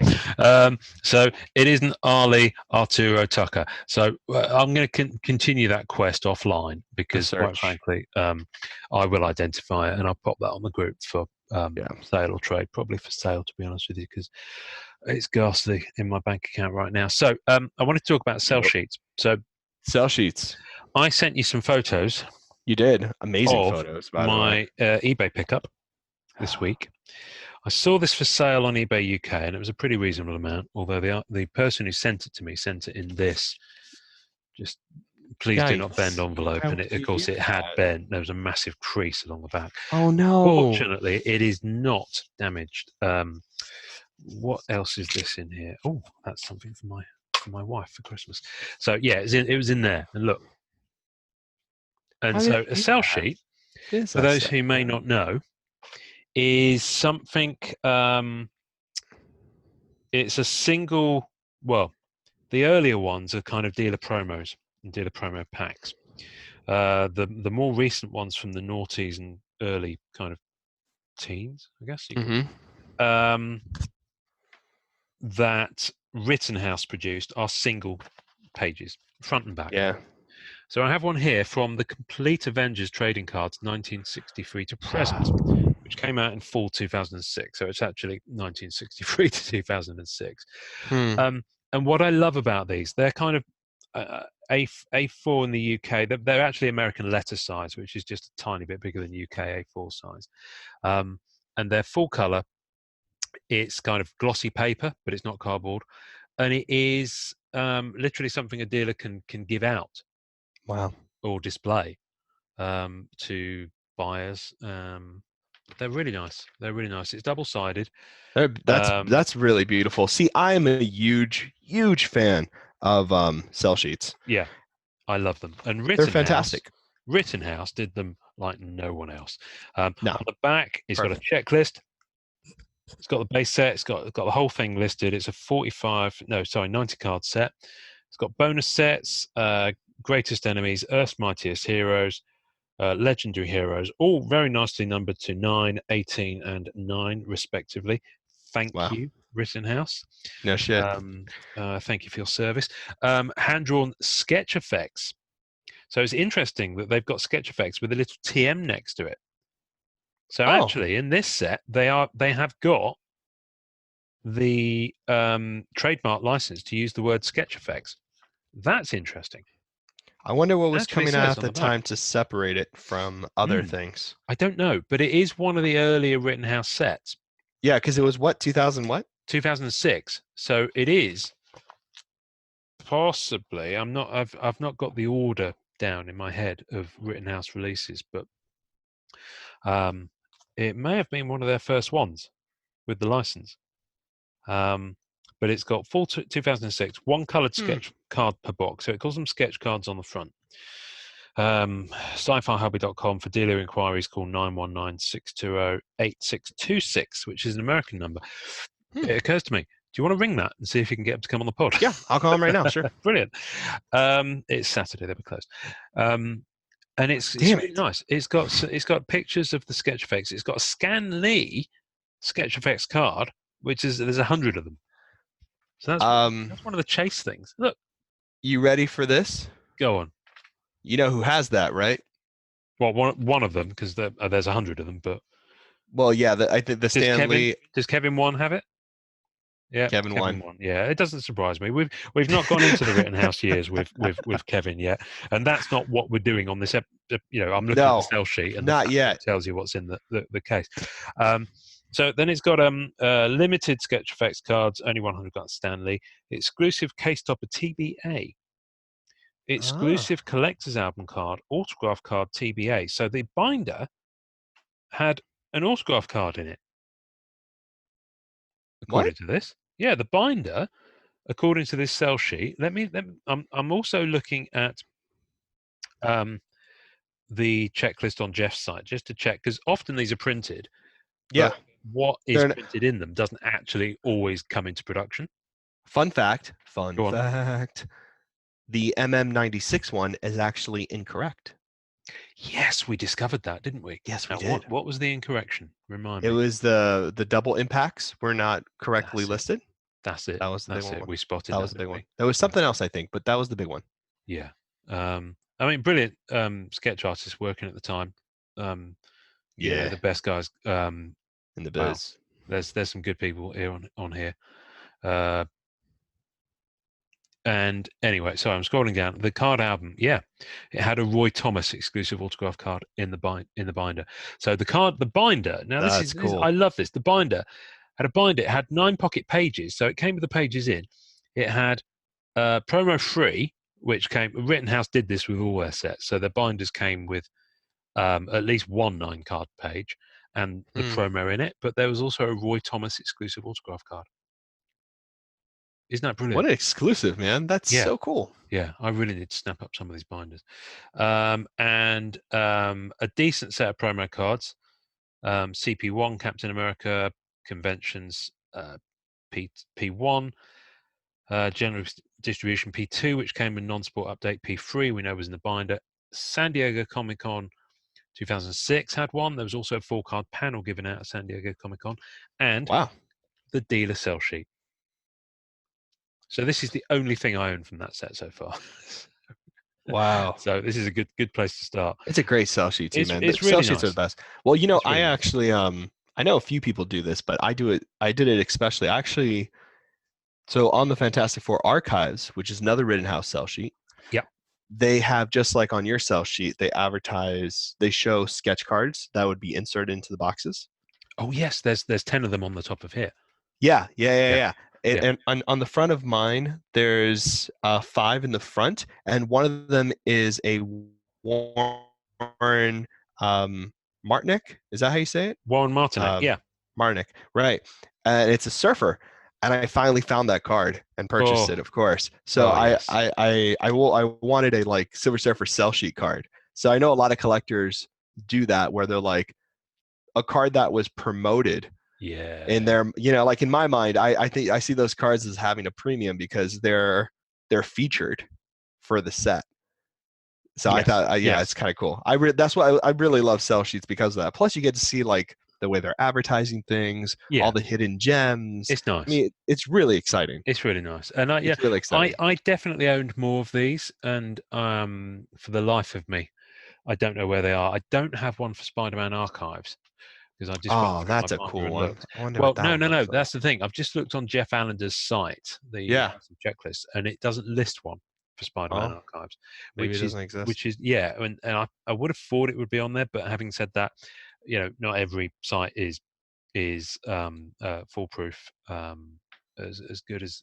So it isn't Ali Arturo Tucker. So I'm going to continue that quest offline, because quite frankly, I will identify it, and I'll pop that on the group for sale or trade. Probably for sale, to be honest with you, because it's ghastly in my bank account right now. So I wanted to talk about cell sheets. So cell sheets. I sent you some photos. You did. Amazing photos. By my eBay pickup this week. I saw this for sale on eBay UK, and it was a pretty reasonable amount, although the person who sent it to me sent it in this, just please do not bend envelope. And of course it had bent. There was a massive crease along the back. Oh no. Fortunately, it is not damaged. What else is this in here? Oh, that's something for my wife for Christmas. So yeah, it was in there. And look. And so a cell sheet, for those who may not know, is something, it's a single, the earlier ones are kind of dealer promos and dealer promo packs. The more recent ones from the noughties and early kind of teens, I guess, that Rittenhouse produced are single pages, front and back. Yeah. So I have one here from the Complete Avengers Trading Cards 1963 to present, which came out in fall 2006. So it's actually 1963 to 2006. And what I love about these, they're kind of A4 in the UK. They're actually American letter size, which is just a tiny bit bigger than UK A4 size. And they're full color. It's kind of glossy paper, but it's not cardboard. And it is literally something a dealer can give out. Wow. Or display to buyers. They're really nice. They're really nice. It's double-sided. That's really beautiful. See, I am a huge fan of cell sheets. Yeah, I love them. And They're fantastic. Rittenhouse did them like no one else. No. On the back, it's got a checklist. It's got the base set. It's got the whole thing listed. It's a 90 card set. It's got bonus sets, greatest enemies, Earth's mightiest heroes, legendary heroes, all very nicely numbered to 9, 18, and 9 respectively. Thank you, Rittenhouse. No shit. Thank you for your service. Hand-drawn sketch effects. So it's interesting that they've got sketch effects with a little TM next to it. So actually, in this set, they have got the trademark license to use the word sketch effects. That's interesting. I wonder what was coming out at the time to separate it from other things. I don't know, but it is one of the earlier Rittenhouse sets. Yeah, because it was 2006. So it is possibly. I've not got the order down in my head of Rittenhouse releases, but it may have been one of their first ones with the license. But it's got full 2006, one coloured sketch card per box. So it calls them sketch cards on the front. Sci-Fi-Hobby.com for dealer inquiries, call 919-620-8626, which is an American number. It occurs to me, do you want to ring that and see if you can get them to come on the pod? Yeah, I'll call them right now. Sure. Brilliant. It's Saturday, they'll be closed. And it's really nice. It's got pictures of the sketch effects. It's got a Stan Lee sketch effects card, which is there's 100 of them. So that's one of the chase things. Look. You ready for this? Go on. You know who has that, right? Well, one of them, because there's 100 of them. But well, yeah, I think the Stan Lee. Does Kevin 1 have it? Yeah, Kevin 1. Yeah, it doesn't surprise me. We've not gone into the Rittenhouse years with Kevin yet, and that's not what we're doing on this. I'm looking at the sell sheet, and not yet. It tells you what's in the case. So then it's got limited sketch effects cards, only 100 cards Stan Lee, exclusive case topper TBA, exclusive collector's album card, autograph card TBA. So the binder had an autograph card in it, according to this. Yeah, the binder, according to this sell sheet. I'm also looking at the checklist on Jeff's site just to check, because often these are printed. Yeah. What is printed in them doesn't actually always come into production. Fun fact. The MM96 one is actually incorrect. Yes, we discovered that, didn't we? Yes, we did. What was the incorrection? Remind me. It was the double impacts were not correctly listed. That's it. That was the big one. We spotted that was the big one. There was something else, I think, but that was the big one. Yeah. I mean, brilliant sketch artists working at the time. Yeah, the best guys in the biz. Wow. There's some good people here on here. And anyway, so I'm scrolling down. The card album, it had a Roy Thomas exclusive autograph card in the binder. So the binder. Now this is cool. I love this. The binder had a binder. It had 9 pocket pages, so it came with the pages in. It had promo free, which came. Rittenhouse did this with all their sets, so their binders came with at least one 9-card page and the promo in it. But there was also a Roy Thomas exclusive autograph card. Isn't that brilliant? What an exclusive, man. That's so cool. Yeah, I really need to snap up some of these binders. And a decent set of promo cards. CP1, Captain America, Conventions, P1, General Distribution P2, which came with non-sport update. P3, we know was in the binder. San Diego Comic-Con 2006 had one. There was also a 4-card panel given out at San Diego Comic-Con. And the dealer sell sheet. So this is the only thing I own from that set so far. Wow. So this is a good place to start. It's a great sell sheet too, man. It's really sell sheets are the best. Well, really I actually I know a few people do this, but I did it especially so on the Fantastic Four archives, which is another Rittenhouse sell sheet. Yep. They have, just like on your sell sheet, they show sketch cards that would be inserted into the boxes. Oh yes, there's 10 of them on the top of here. Yeah. And on the front of mine, there's 5 in the front, and one of them is a worn Martinic. Is that how you say it? Warren Martinet, yeah. Martinic, right. And it's a surfer. And I finally found that card and purchased it, of course. So yes. I wanted a like Silver Surfer cell sheet card. So I know a lot of collectors do that where they're like a card that was promoted. Yeah. And they're, you know, like in my mind, I think I see those cards as having a premium because they're featured for the set. So I thought, it's kind of cool. That's why I really love cell sheets because of that. Plus, you get to see like the way they're advertising things, all the hidden gems. It's nice. I mean, it's really exciting. It's really nice, and it's really exciting. I definitely owned more of these, and for the life of me, I don't know where they are. I don't have one for Spider-Man Archives because I just that's a cool one. Well, no, that's the thing. I've just looked on Jeff Allender's site, the checklist, and it doesn't list one for Spider-Man Archives. Maybe it doesn't exist. Which is and I would have thought it would be on there, but having said that, you know, not every site is foolproof as good as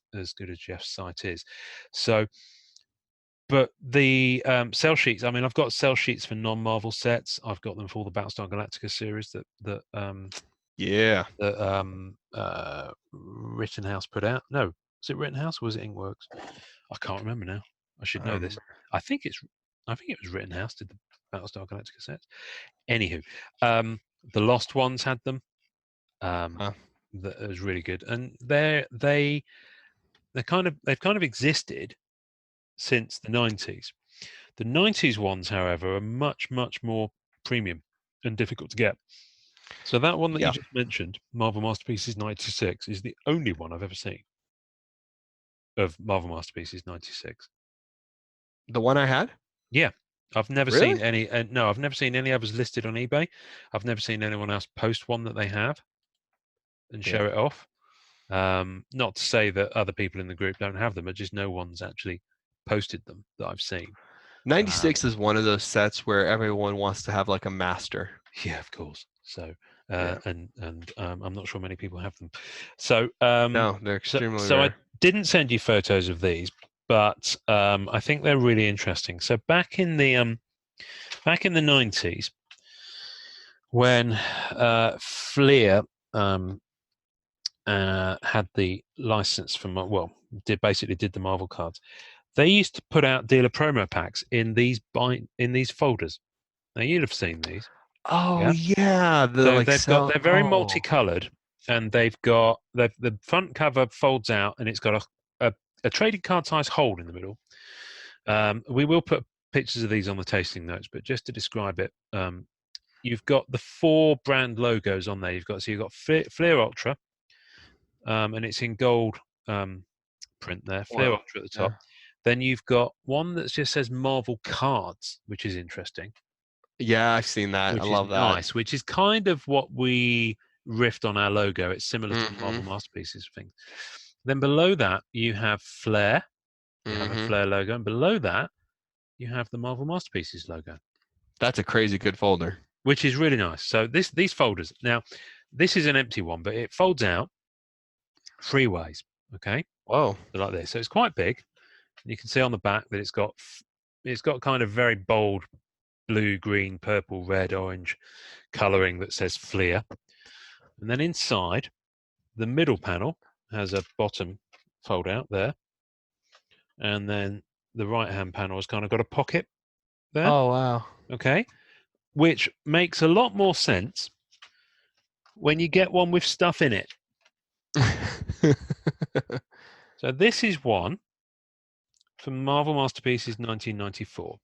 Jeff's site is. So, but the cell sheets. I mean, I've got cell sheets for non-Marvel sets. I've got them for all the Battlestar Galactica series that Rittenhouse put out. No, was it Rittenhouse or was it Inkworks? I can't remember now. I should know this. I think it was Rittenhouse did the Battlestar Galactica sets. Anywho, the Lost Ones had them. That was really good, and they've kind of existed since the 90s. The 90s ones, however, are much more premium and difficult to get. So that one that you just mentioned, Marvel Masterpieces 96, is the only one I've ever seen of Marvel Masterpieces 96. The one I had? Yeah. I've never seen any. No, I've never seen any others listed on eBay. I've never seen anyone else post one that they have and show it off. Not to say that other people in the group don't have them, but just no one's actually posted them that I've seen. 96 is one of those sets where everyone wants to have like a master. Yeah, of course. So, and I'm not sure many people have them. So, no, they're extremely so rare. I didn't send you photos of these, but I think they're really interesting. So back in the 90s, when Fleer had the license from did the Marvel cards, they used to put out dealer promo packs in these folders. Now you'd have seen these. Oh yeah, they're very multicolored, and they've got the front cover folds out, and it's got a trading card size hole in the middle. We will put pictures of these on the tasting notes, but just to describe it, you've got the 4 brand logos on there. You've got Fleer Ultra, and it's in gold print there. Fleer Ultra at the top. Then you've got one that just says Marvel Cards, which is interesting. Yeah, I've seen that. I love that. Nice, which is kind of what we riffed on our logo. It's similar to Marvel Masterpieces things. Then below that, you have Flair. You have a Flair logo. And below that, you have the Marvel Masterpieces logo. That's a crazy good folder. Which is really nice. So these folders. Now, this is an empty one, but it folds out 3 ways. Okay? Whoa. Like this. So it's quite big. You can see on the back that it's got kind of very bold blue, green, purple, red, orange colouring that says Fleer. And then inside, the middle panel has a bottom fold out there. And then the right-hand panel has kind of got a pocket there. Oh, wow. Okay. Which makes a lot more sense when you get one with stuff in it. So this is one from Marvel Masterpieces 1994.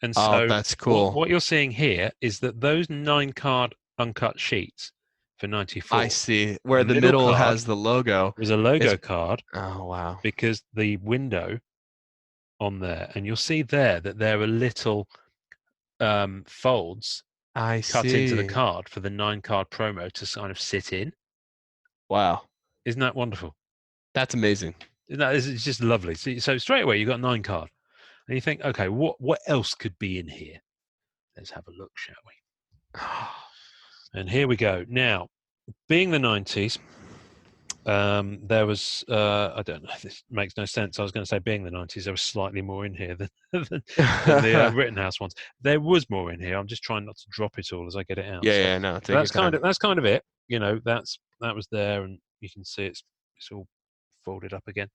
And so that's cool. What you're seeing here is that those 9-card uncut sheets for 94. I see. Where the middle has the logo. There's a logo card. Oh, wow. Because the window on there, and you'll see there that there are little folds cut into the card for the 9-card promo to kind of sit in. Wow. Isn't that wonderful? That's amazing. It's just lovely. So straight away, you've got 9-card. And you think, okay, what else could be in here? Let's have a look, shall we? And here we go. Now, being the 90s, There was, I don't know, this makes no sense. I was going to say, being the 90s, there was slightly more in here than the Rittenhouse ones. There was more in here. I'm just trying not to drop it all as I get it out. Yeah, no. That's kind of it. That was there, and you can see it's all folded up again.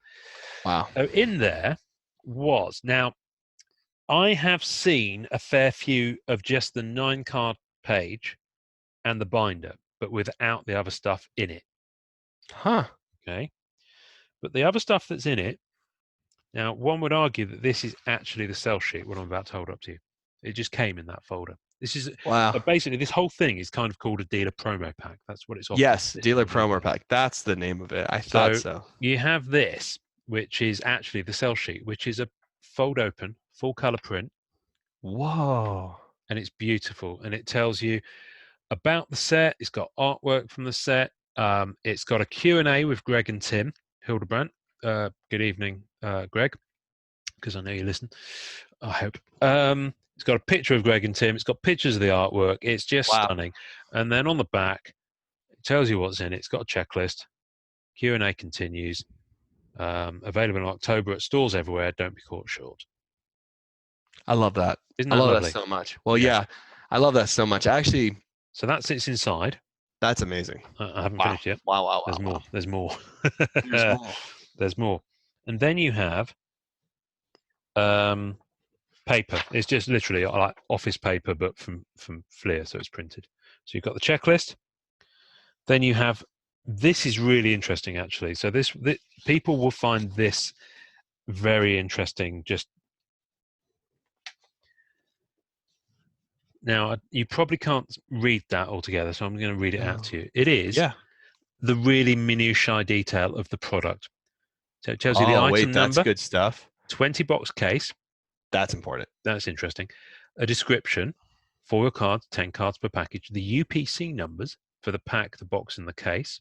Wow. So in there was, now, I have seen a fair few of just the 9-card page and the binder, but without the other stuff in it. Huh. Okay. But the other stuff that's in it, now, one would argue that this is actually the sell sheet, what I'm about to hold up to you. It just came in that folder. This is basically, this whole thing is kind of called a dealer promo pack. That's what it's offered. Yes, dealer promo pack. That's the name of it. I thought so. You have this, which is actually the sell sheet, which is a fold open, full color print. Whoa. And it's beautiful. And it tells you about the set. It's got artwork from the set. It's got a Q&A with Greg and Tim Hildebrandt. Good evening, Greg, because I know you listen. I hope. It's got a picture of Greg and Tim. It's got pictures of the artwork. It's just stunning. And then on the back, it tells you what's in it. It's got a checklist. Q&A continues. Available in October at stores everywhere. Don't be caught short. I love that. Isn't that lovely? That so much. Well, yeah, I love that so much. Actually, so that sits inside. That's amazing. I haven't finished yet. Wow. There's more. There's more. There's more. And then you have paper. It's just literally like office paper, but from Fleer, so it's printed. So you've got the checklist. Then you have, this is really interesting actually. So this people will find this very interesting. Just now, you probably can't read that altogether, so I'm going to read it out to you. It is the really minutiae detail of the product. So it tells you the item number. That's good stuff. 20-box case. That's important. That's interesting. A description, 4 cards, 10 cards per package. The UPC numbers for the pack, the box, and the case.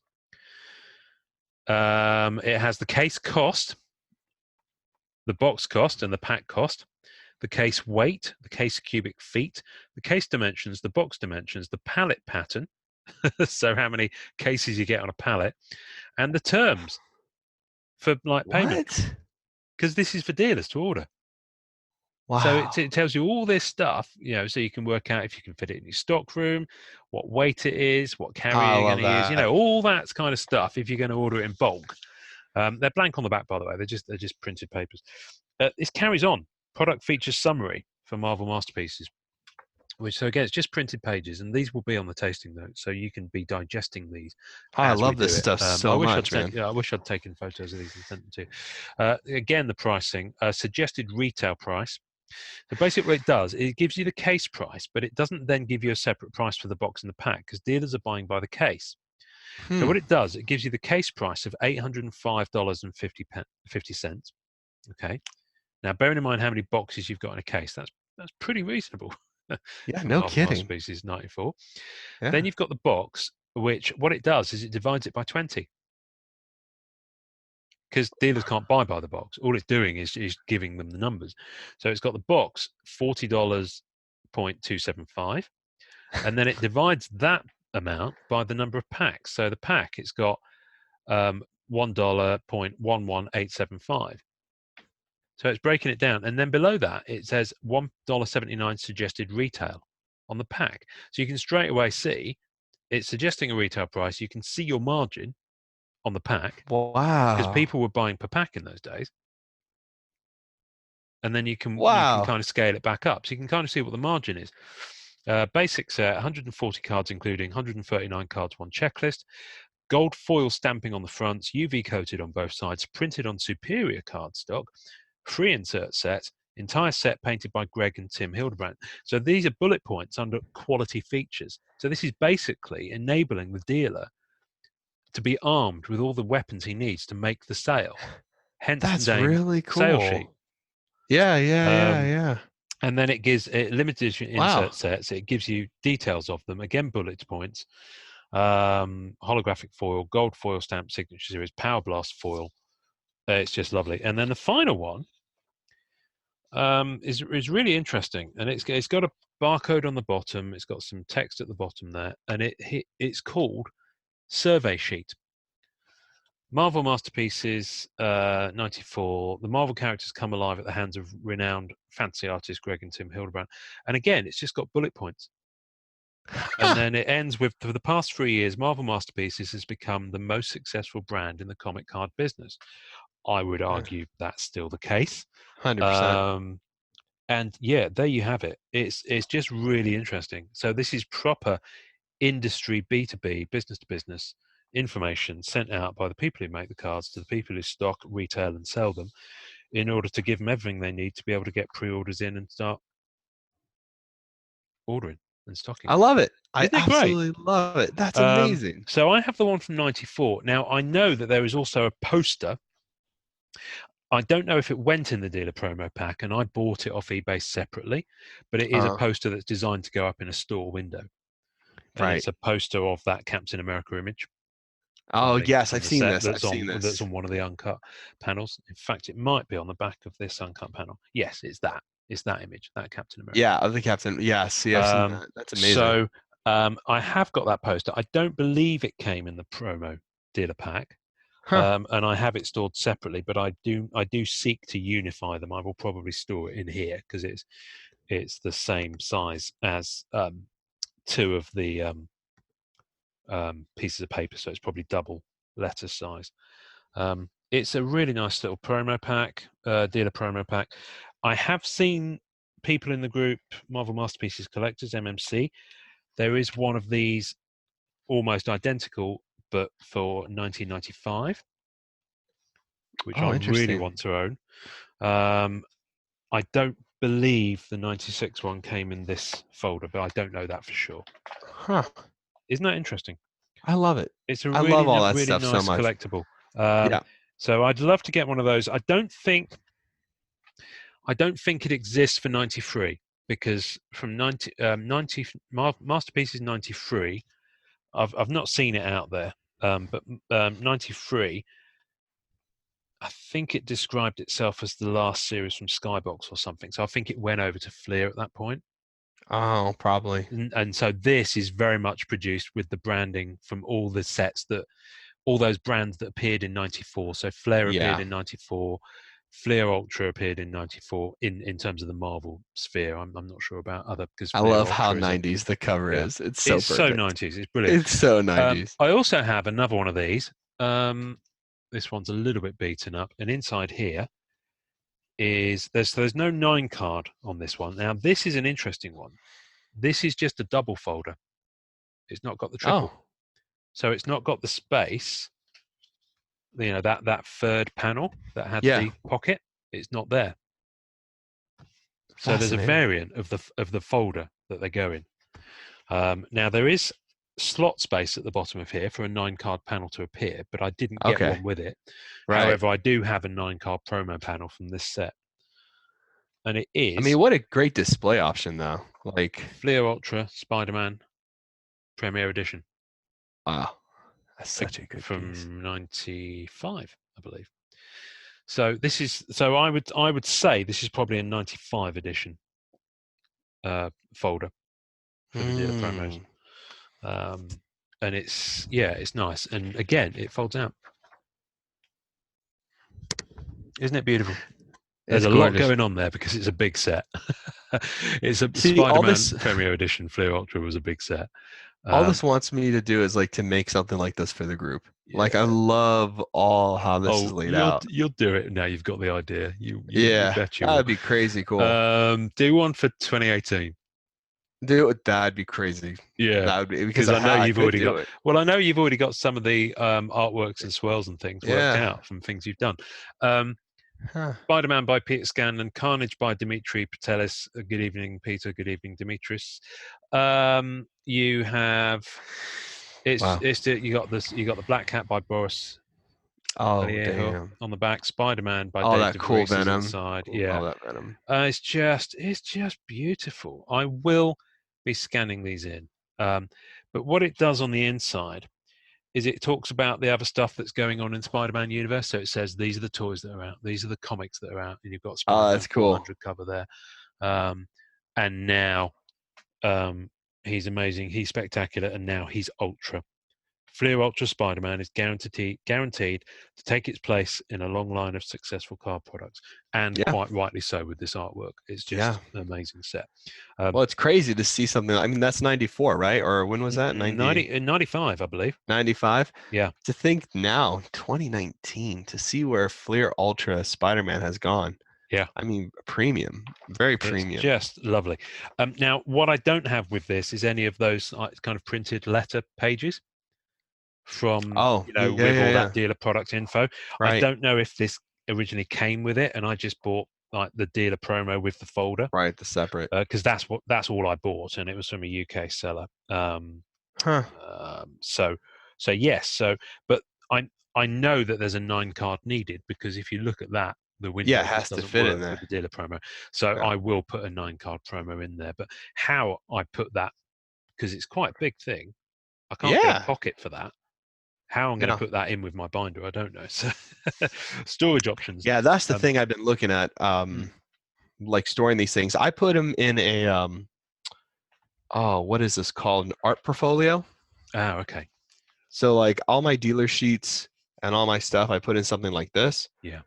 It has the case cost, the box cost, and the pack cost. The case weight, the case cubic feet, the case dimensions, the box dimensions, the pallet pattern, so how many cases you get on a pallet, and the terms for like payment. Because this is for dealers to order. Wow. So it tells you all this stuff, so you can work out if you can fit it in your stock room, what weight it is, what carrier you're going to use, all that kind of stuff if you're going to order it in bulk. They're blank on the back, by the way. They're just printed papers. This carries on. Product features summary for Marvel Masterpieces, so again, it's just printed pages, and these will be on the tasting notes, so you can be digesting these. I love this stuff so much, man. I wish I'd taken photos of these and sent them to you. Again, the pricing, suggested retail price. So basically what it does, it gives you the case price, but it doesn't then give you a separate price for the box and the pack, because dealers are buying by the case. So what it does, it gives you the case price of $805.50. Okay. Now, bearing in mind how many boxes you've got in a case, that's pretty reasonable. Yeah, no kidding. Masterpieces 94. Yeah. Then you've got the box, which what it does is it divides it by 20. Because dealers can't buy by the box. All it's doing is giving them the numbers. So it's got the box, $40.275. And then it divides that amount by the number of packs. So the pack, it's got $1.11875. So it's breaking it down. And then below that, it says $1.79 suggested retail on the pack. So you can straight away see it's suggesting a retail price. You can see your margin on the pack. Wow. Because people were buying per pack in those days. And then you can kind of scale it back up. So you can kind of see what the margin is. Basic set, 140 cards, including 139 cards, one checklist. Gold foil stamping on the fronts, UV coated on both sides, printed on superior cardstock. Free insert set, entire set painted by Greg and Tim Hildebrandt. So these are bullet points under quality features. So this is basically enabling the dealer to be armed with all the weapons he needs to make the sale. Hence, that's the name really cool. Sale sheet. Yeah. And then it gives limited edition insert sets. It gives you details of them. Again, bullet points. Holographic foil, gold foil stamp signature series, Power Blast foil. It's just lovely. And then the final one is really interesting, and it's got a barcode on the bottom. It's got some text at the bottom there, and it's called Survey Sheet. Marvel Masterpieces, 94. The Marvel characters come alive at the hands of renowned fantasy artists Greg and Tim Hildebrand. And again, it's just got bullet points. And then it ends with, for the past 3 years, Marvel Masterpieces has become the most successful brand in the comic card business. I would argue that's still the case. 100%. And yeah, there you have it. It's just really interesting. So this is proper industry B2B, business to business information sent out by the people who make the cards to the people who stock, retail, and sell them, in order to give them everything they need to be able to get pre-orders in and start ordering and stocking. I love it. Isn't I it great? absolutely love it. That's amazing. So I have the one from 94. Now, I know that there is also a poster. I don't know if it went in the dealer promo pack, and I bought it off eBay separately, but it is a poster that's designed to go up in a store window. And Right. It's a poster of that Captain America image. Oh, yes, I've seen this. That's on one of the uncut panels. In fact, it might be on the back of this uncut panel. Yes, it's that. It's that image, that Captain America. Yeah, of the Captain. Yeah, see, I've seen that. That's amazing. So I have got that poster. I don't believe it came in the promo dealer pack. And I have it stored separately, but I do seek to unify them. I will probably store it in here because it's the same size as two of the pieces of paper, so it's probably double letter size. It's a really nice little promo pack, dealer promo pack. I have seen people in the group Marvel Masterpieces Collectors, MMC. There is one of these almost identical, but for 1995, which I really want to own. I don't believe the 96 one came in this folder, but I don't know that for sure. Isn't that interesting? I love it. It's a really nice collectible. So I'd love to get one of those. I don't think it exists for 93, because from 90 Masterpieces 93, I've not seen it out there. But 93, I think it described itself as the last series from Skybox or something. So I think it went over to Fleer at that point. Oh, probably. And so this is very much produced with the branding from all the sets all those brands that appeared in 94. So Flair appeared in 94. Fleer Ultra appeared in 94 in terms of the Marvel sphere. I'm not sure about other, because I love how 90s the cover is. It's so perfect. So 90s. It's brilliant. It's so 90s. I also have another one of these. This one's a little bit beaten up, and inside here is there's no 9 card on this one. Now this is an interesting one. This is just a double folder. It's not got the triple. So it's not got the space. You know, that third panel that had the pocket, it's not there. So there's a variant of the folder that they go in. Now there is slot space at the bottom of here for a 9-card panel to appear, but I didn't get one with it. Right. However, I do have a 9-card promo panel from this set. And it is... I mean, what a great display option, though. Like Fleer Ultra Spider-Man Premier Edition. Wow. That's such a good from piece. 95, I believe. So this is... So I would say this is probably a 95 edition folder for the dealer promos. And it's nice, and again it folds out. Isn't it beautiful? There's a lot going on there because it's a big set. It's a Spider-Man Premier Edition. Fleer Ultra was a big set. All this wants me to do is like to make something like this for the group. Like I love how this is laid out. You'll do it now. You've got the idea. You bet you that'd be crazy cool. Do one for 2018. That'd be crazy. Yeah, that would be, because I know you've already got. Well, I know you've already got some of the artworks and swirls and things worked out from things you've done. Spider-Man by Peter Scanlon, Carnage by Dimitri Patelis. Good evening, Peter. Good evening, Dimitris. You have you got the Black Cat by Boris. Oh, damn. On the back, Spider-Man by Dave that cool Venom. Inside. Cool. Yeah, all that Venom. It's just beautiful. I will be scanning these in. But what it does on the inside is it talks about the other stuff that's going on in Spider-Man universe. So it says these are the toys that are out, these are the comics that are out, and you've got Spider-Man that's cool. 400 cover there. And now he's amazing, he's spectacular, and now he's Ultra Fleer Ultra Spider-Man is guaranteed to take its place in a long line of successful card products, and quite rightly so with this artwork. It's just an amazing set. Well, it's crazy to see something. I mean, that's 94, right? Or when was that? 95, I believe. 95? Yeah. To think now, 2019, to see where Fleer Ultra Spider-Man has gone. Yeah. I mean, premium, very premium. It's just lovely. Now, what I don't have with this is any of those kind of printed letter pages from with all that dealer product info. Right. I don't know if this originally came with it, and I just bought like the dealer promo with the folder, right, the separate, because that's all I bought, and it was from a UK seller. So yes, but I know that there's a 9 card needed, because if you look at that, the window it has to fit in there with the dealer promo. So I will put a 9 card promo in there. But how I put that, because it's quite a big thing, I can't get a pocket for that. How I'm going to put that in with my binder, I don't know. So storage options. Yeah, that's the thing I've been looking at. Like storing these things. I put them in a what is this called? An art portfolio. Oh, okay. So like all my dealer sheets and all my stuff, I put in something like this. Yeah.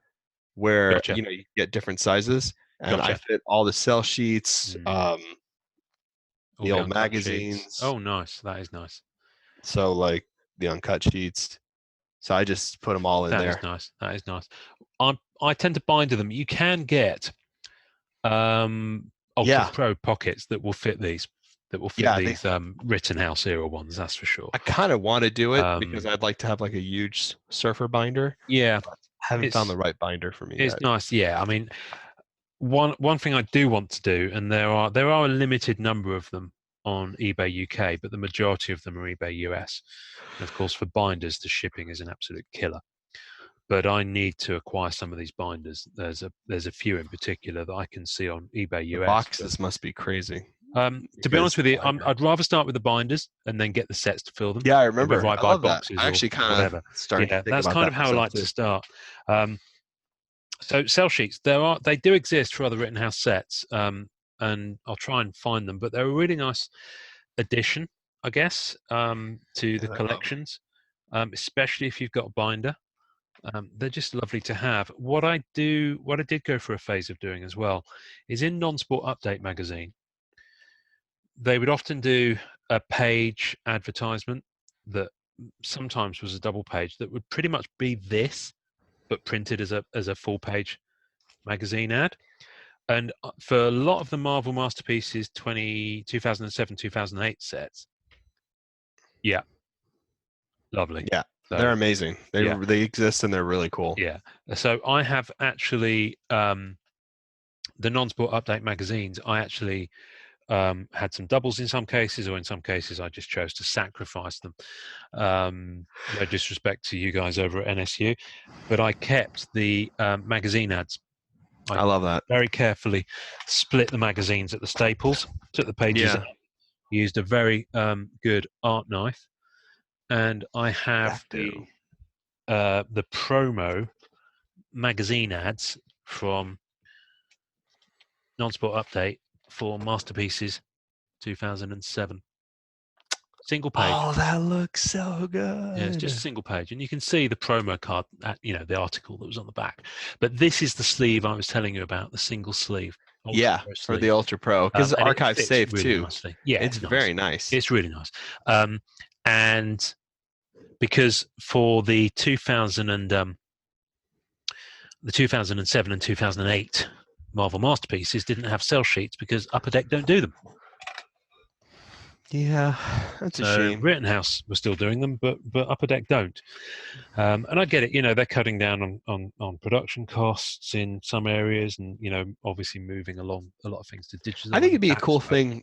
Where you get different sizes, and I fit all the sell sheets, the old magazines. Sheets. Oh, nice. That is nice. So like the uncut sheets. So I just put them all in there. That is nice. I tend to binder them. You can get Ultra Pro pockets that will fit these. These Rittenhouse era ones, that's for sure. I kind of want to do it because I'd like to have like a huge surfer binder. Yeah. I haven't found the right binder for me It's yet. nice, yeah. I mean, one thing I do want to do, and there are a limited number of them on eBay UK, but the majority of them are eBay US. And of course, for binders, the shipping is an absolute killer. But I need to acquire some of these binders. There's a few in particular that I can see on eBay US. The boxes must be crazy. To be honest with you, I'd rather start with the binders and then get the sets to fill them. Yeah, I remember. I love that. I actually kind of started. Yeah, that's kind of how I like to start. So sell sheets, they do exist for other Rittenhouse sets, and I'll try and find them. But they're a really nice addition, I guess, to the collections, especially if you've got a binder. They're just lovely to have. What I did go through a phase of doing as well is in Non-Sport Update magazine. They would often do a page advertisement that sometimes was a double page that would pretty much be this, but printed as a full page magazine ad. And for a lot of the Marvel Masterpieces 2007, 2008 sets, lovely. Yeah, so, they're amazing. They exist and they're really cool. Yeah. So I have actually the Non-Sport Update magazines. I actually had some doubles in some cases, or in some cases I just chose to sacrifice them. No disrespect to you guys over at NSU, but I kept the magazine ads. I love that. Very carefully split the magazines at the staples, took the pages out, used a very good art knife, and I have the promo magazine ads from Non-Sport Update for Masterpieces 2007. Single page. Oh, that looks so good. Yeah, it's just a single page, and you can see the promo card at the article that was on the back. But this is the sleeve I was telling you about, the single sleeve. For the Ultra Pro, because archive's safe really too. Nicely. Yeah, it's very nice. It's really nice, and because for the 2007 and 2008 Marvel Masterpieces didn't have sell sheets because Upper Deck don't do them. Yeah, that's a shame. Rittenhouse was still doing them, but Upper Deck don't. And I get it. They're cutting down on production costs in some areas, and obviously moving along a lot of things to digital. I think it'd be a cool thing.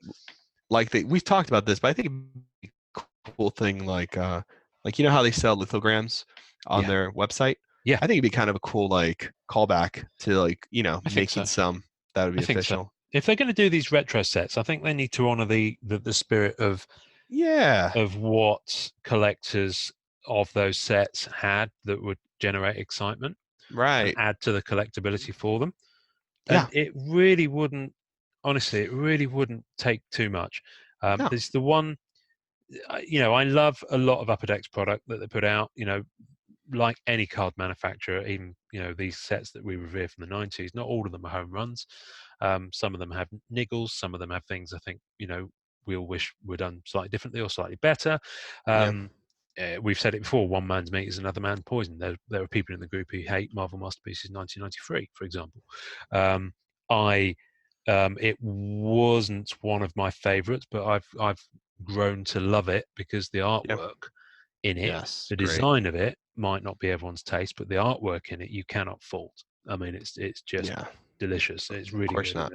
We've talked about this, but I think it'd be a cool thing, like how they sell lithograms on their website. Yeah, I think it'd be kind of a cool callback to making some that would be official. So. If they're going to do these retro sets, I think they need to honor the spirit of what collectors of those sets had that would generate excitement, right? Add to the collectability for them. And it really wouldn't. Honestly, it really wouldn't take too much. There's the one I love a lot of Upper Deck's product that they put out. Like any card manufacturer, even these sets that we revere from the 90s, not all of them are home runs. Some of them have niggles. Some of them have things I think we all wish were done slightly differently or slightly better. We've said it before, one man's meat is another man's poison. There are people in the group who hate Marvel Masterpieces 1993, for example. It wasn't one of my favorites, but I've grown to love it because the artwork in it, the design of it might not be everyone's taste, but the artwork in it you cannot fault. I mean, it's just delicious. It's really good.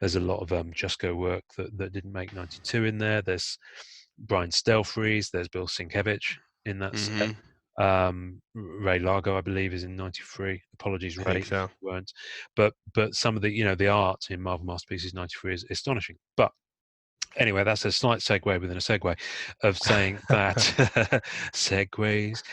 There's a lot of Jusko work that didn't make 92 in there. There's Brian Stelfreeze, there's Bill Sienkiewicz in that set. Ray Largo, I believe, is in 93. Apologies, Ray, if you weren't. But some of the the art in Marvel Masterpieces 93 is astonishing. But anyway, that's a slight segue within a segue of saying that segues.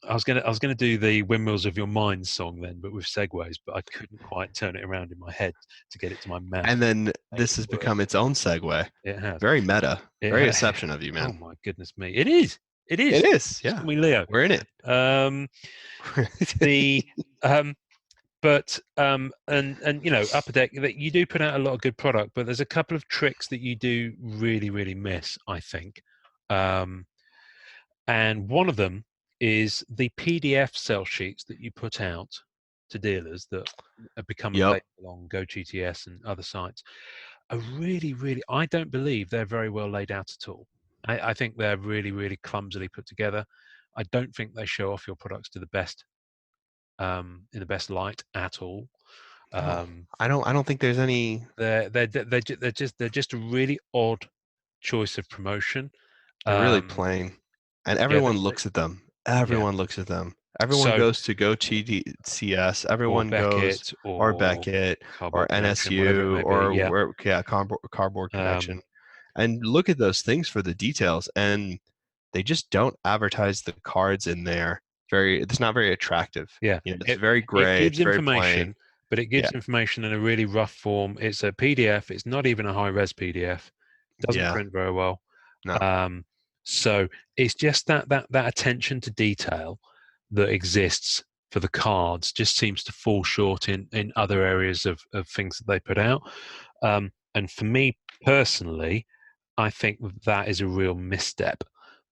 I was gonna do the Windmills of Your Mind song then, but with segues, but I couldn't quite turn it around in my head to get it to my mouth. And then this has become its own segue. It has. Very meta. Very exception of you, man. Oh my goodness me. It is. It is. It is. Yeah. We Leo. We're in it. But Upper Deck, that you do put out a lot of good product, but there's a couple of tricks that you do really, really miss, I think. And one of them is the PDF sell sheets that you put out to dealers that have become available on GoGTS and other sites are really, really, I don't believe they're very well laid out at all. I think they're really, really clumsily put together. I don't think they show off your products to the best, in the best light at all. I don't think there's any. They're just a really odd choice of promotion. They're really plain, and everyone looks at them. Everyone looks at them. Everyone goes to GoGTS. Everyone goes or Beckett or NSU or Cardboard Connection, and look at those things for the details. And they just don't advertise the cards in there. It's not very attractive. Yeah, it's very gray. It gives very information, plain. but it gives information in a really rough form. It's a PDF. It's not even a high-res PDF. It doesn't print very well. No. So it's just that attention to detail that exists for the cards just seems to fall short in other areas of things that they put out. And for me personally, I think that is a real misstep.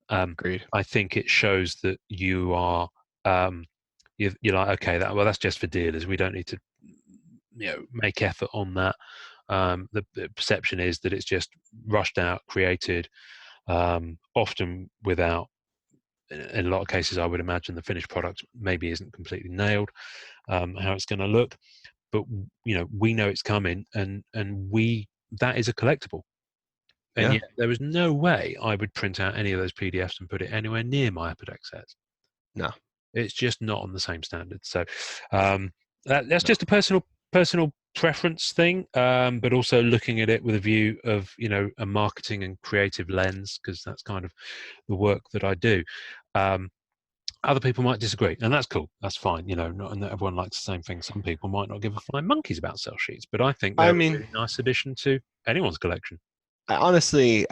Agreed. I think it shows that you are you're like, okay, that's just for dealers. We don't need to make effort on that. The perception is that it's just rushed out, created, often without, in a lot of cases, I would imagine the finished product maybe isn't completely nailed, how it's going to look. But we know it's coming, and that is a collectible. And yet there was no way I would print out any of those PDFs and put it anywhere near my Upper Deck sets. No, it's just not on the same standard. So that's just a personal preference thing, but also looking at it with a view of a marketing and creative lens, because that's kind of the work that I do. Other people might disagree, and that's cool. That's fine. Not everyone likes the same thing. Some people might not give a flying monkeys about sell sheets, but I think they're a really nice addition to anyone's collection. Honestly,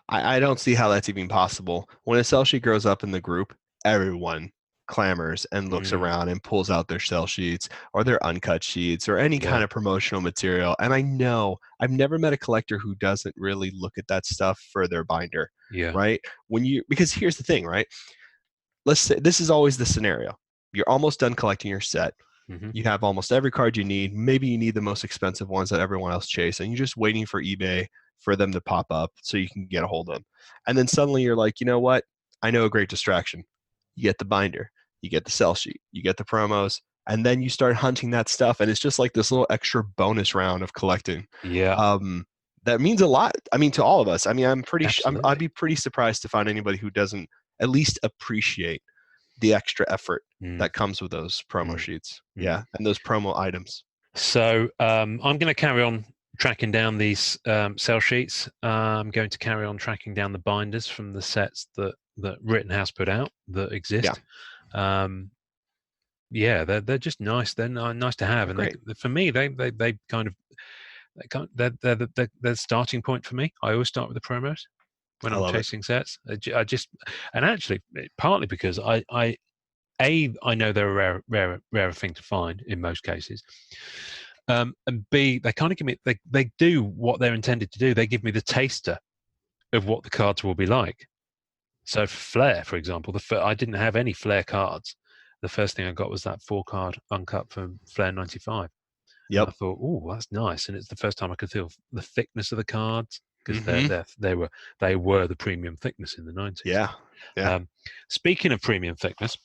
I don't see how that's even possible. When a sell sheet grows up in the group, everyone clamors and looks around and pulls out their sell sheets or their uncut sheets or any kind of promotional material. And I know I've never met a collector who doesn't really look at that stuff for their binder. Yeah. Right. Because here's the thing, right? Let's say this is always the scenario. You're almost done collecting your set. Mm-hmm. You have almost every card you need. Maybe you need the most expensive ones that everyone else chase, and you're just waiting for eBay for them to pop up so you can get a hold of them. And then suddenly you're like, you know what? I know a great distraction. You get the binder, you get the sell sheet, you get the promos, and then you start hunting that stuff, and it's just like this little extra bonus round of collecting. Yeah. That means a lot. I mean, to all of us. I mean, I'd be pretty surprised to find anybody who doesn't at least appreciate the extra effort that comes with those promo sheets. Yeah, and those promo items. So I'm going to carry on tracking down these sell sheets. I'm going to carry on tracking down the binders from the sets that Rittenhouse put out that exist. Yeah. They're just nice. They're nice to have, and for me, they're the starting point for me. I always start with the promos. when I I'm love it. chasing sets. I just, and actually, partly because I know they're a rarer thing to find in most cases. And B, they kind of give me, they do what they're intended to do. They give me the taster of what the cards will be like. So for Flair, for example, I didn't have any Flair cards. The first thing I got was that 4-card uncut from Flair 95. Yep. And I thought, oh, that's nice. And it's the first time I could feel the thickness of the cards, because they were the premium thickness in the 90s. Yeah. Yeah. Speaking of premium thickness,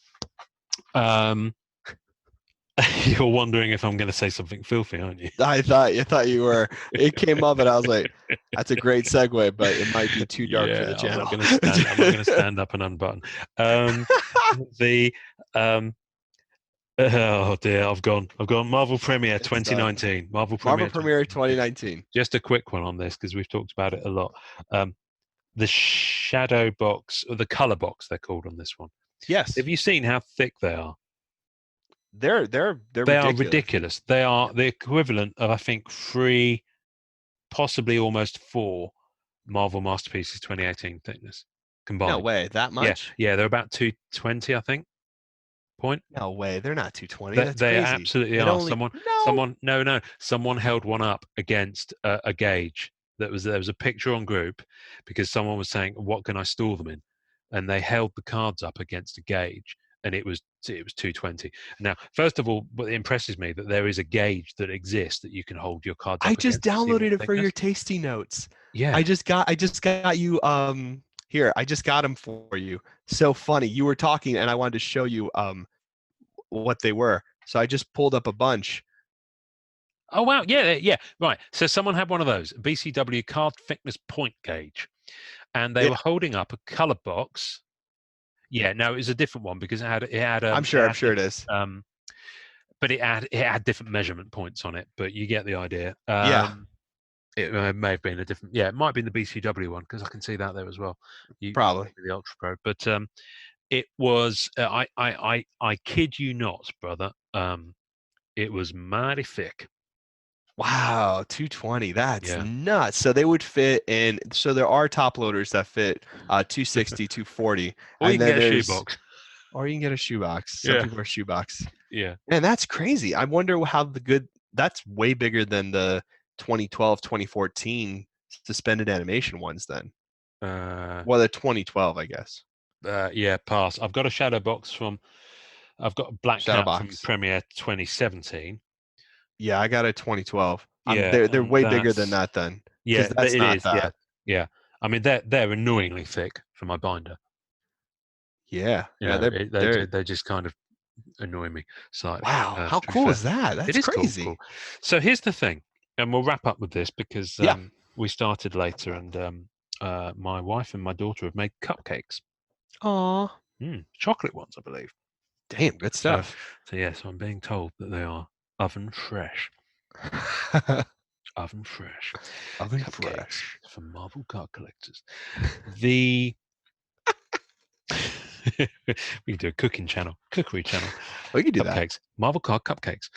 you're wondering if I'm going to say something filthy, aren't you? I thought you were. It came up, and I was like, "That's a great segue," but it might be too dark for the channel. I'm not going to stand up and unbutton. Oh dear, I've gone. Marvel Premiere 2019. Marvel Premiere 2019. Just a quick one on this because we've talked about it a lot. The shadow box, or the color box, they're called on this one. Yes. Have you seen how thick they are? They're ridiculous. They are the equivalent of, I think, 3, possibly almost 4 Marvel Masterpieces 2018 thickness combined. No way, that much? Yeah, they're about 220, I think. Point. No way, they're not 220. That's they crazy. Absolutely are. Someone held one up against a gauge. There was a picture on group because someone was saying, "What can I store them in?" And they held the cards up against a gauge, and it was 220. Now, first of all, what impresses me that there is a gauge that exists that you can hold your cards up I just against downloaded it for your tasty notes. Yeah. I just got you here. I just got them for you. So funny. You were talking and I wanted to show you what they were. So I just pulled up a bunch. Oh wow, yeah. Right. So someone had one of those, BCW card thickness point gauge. And they were holding up a color box. Yeah, no, it was a different one because it had. I'm sure it is. But it had different measurement points on it. But you get the idea. It may have been a different. Yeah, it might be the BCW one because I can see that there as well. Probably the Ultra Pro, but it was. I kid you not, brother. It was mighty thick. Wow, 220. That's nuts. So they would fit in. So there are top loaders that fit 260, 240. Or you can get a shoebox. Or you can get a shoebox. Some people are shoebox. Yeah. And that's crazy. I wonder how that's way bigger than the 2012, 2014 suspended animation ones then. Well, the 2012, I guess. Yeah, pass. I've got a shadow box I've got a Black Cat from Premiere 2017. Yeah, I got a 2012. Yeah, they're way bigger than that then. Yeah, that's not that. Yeah. I mean, they're annoyingly thick for my binder. Yeah, they just kind of annoy me slightly. Wow, how cool is that? That's crazy. Cool. So here's the thing, and we'll wrap up with this because we started later, and my wife and my daughter have made cupcakes. Aww. Chocolate ones, I believe. Damn, good stuff. So I'm being told that they are oven fresh. Oven fresh. Oven cupcakes fresh. For Marvel card collectors. We can do a cookery channel. We can do cupcakes. That. Marvel card cupcakes.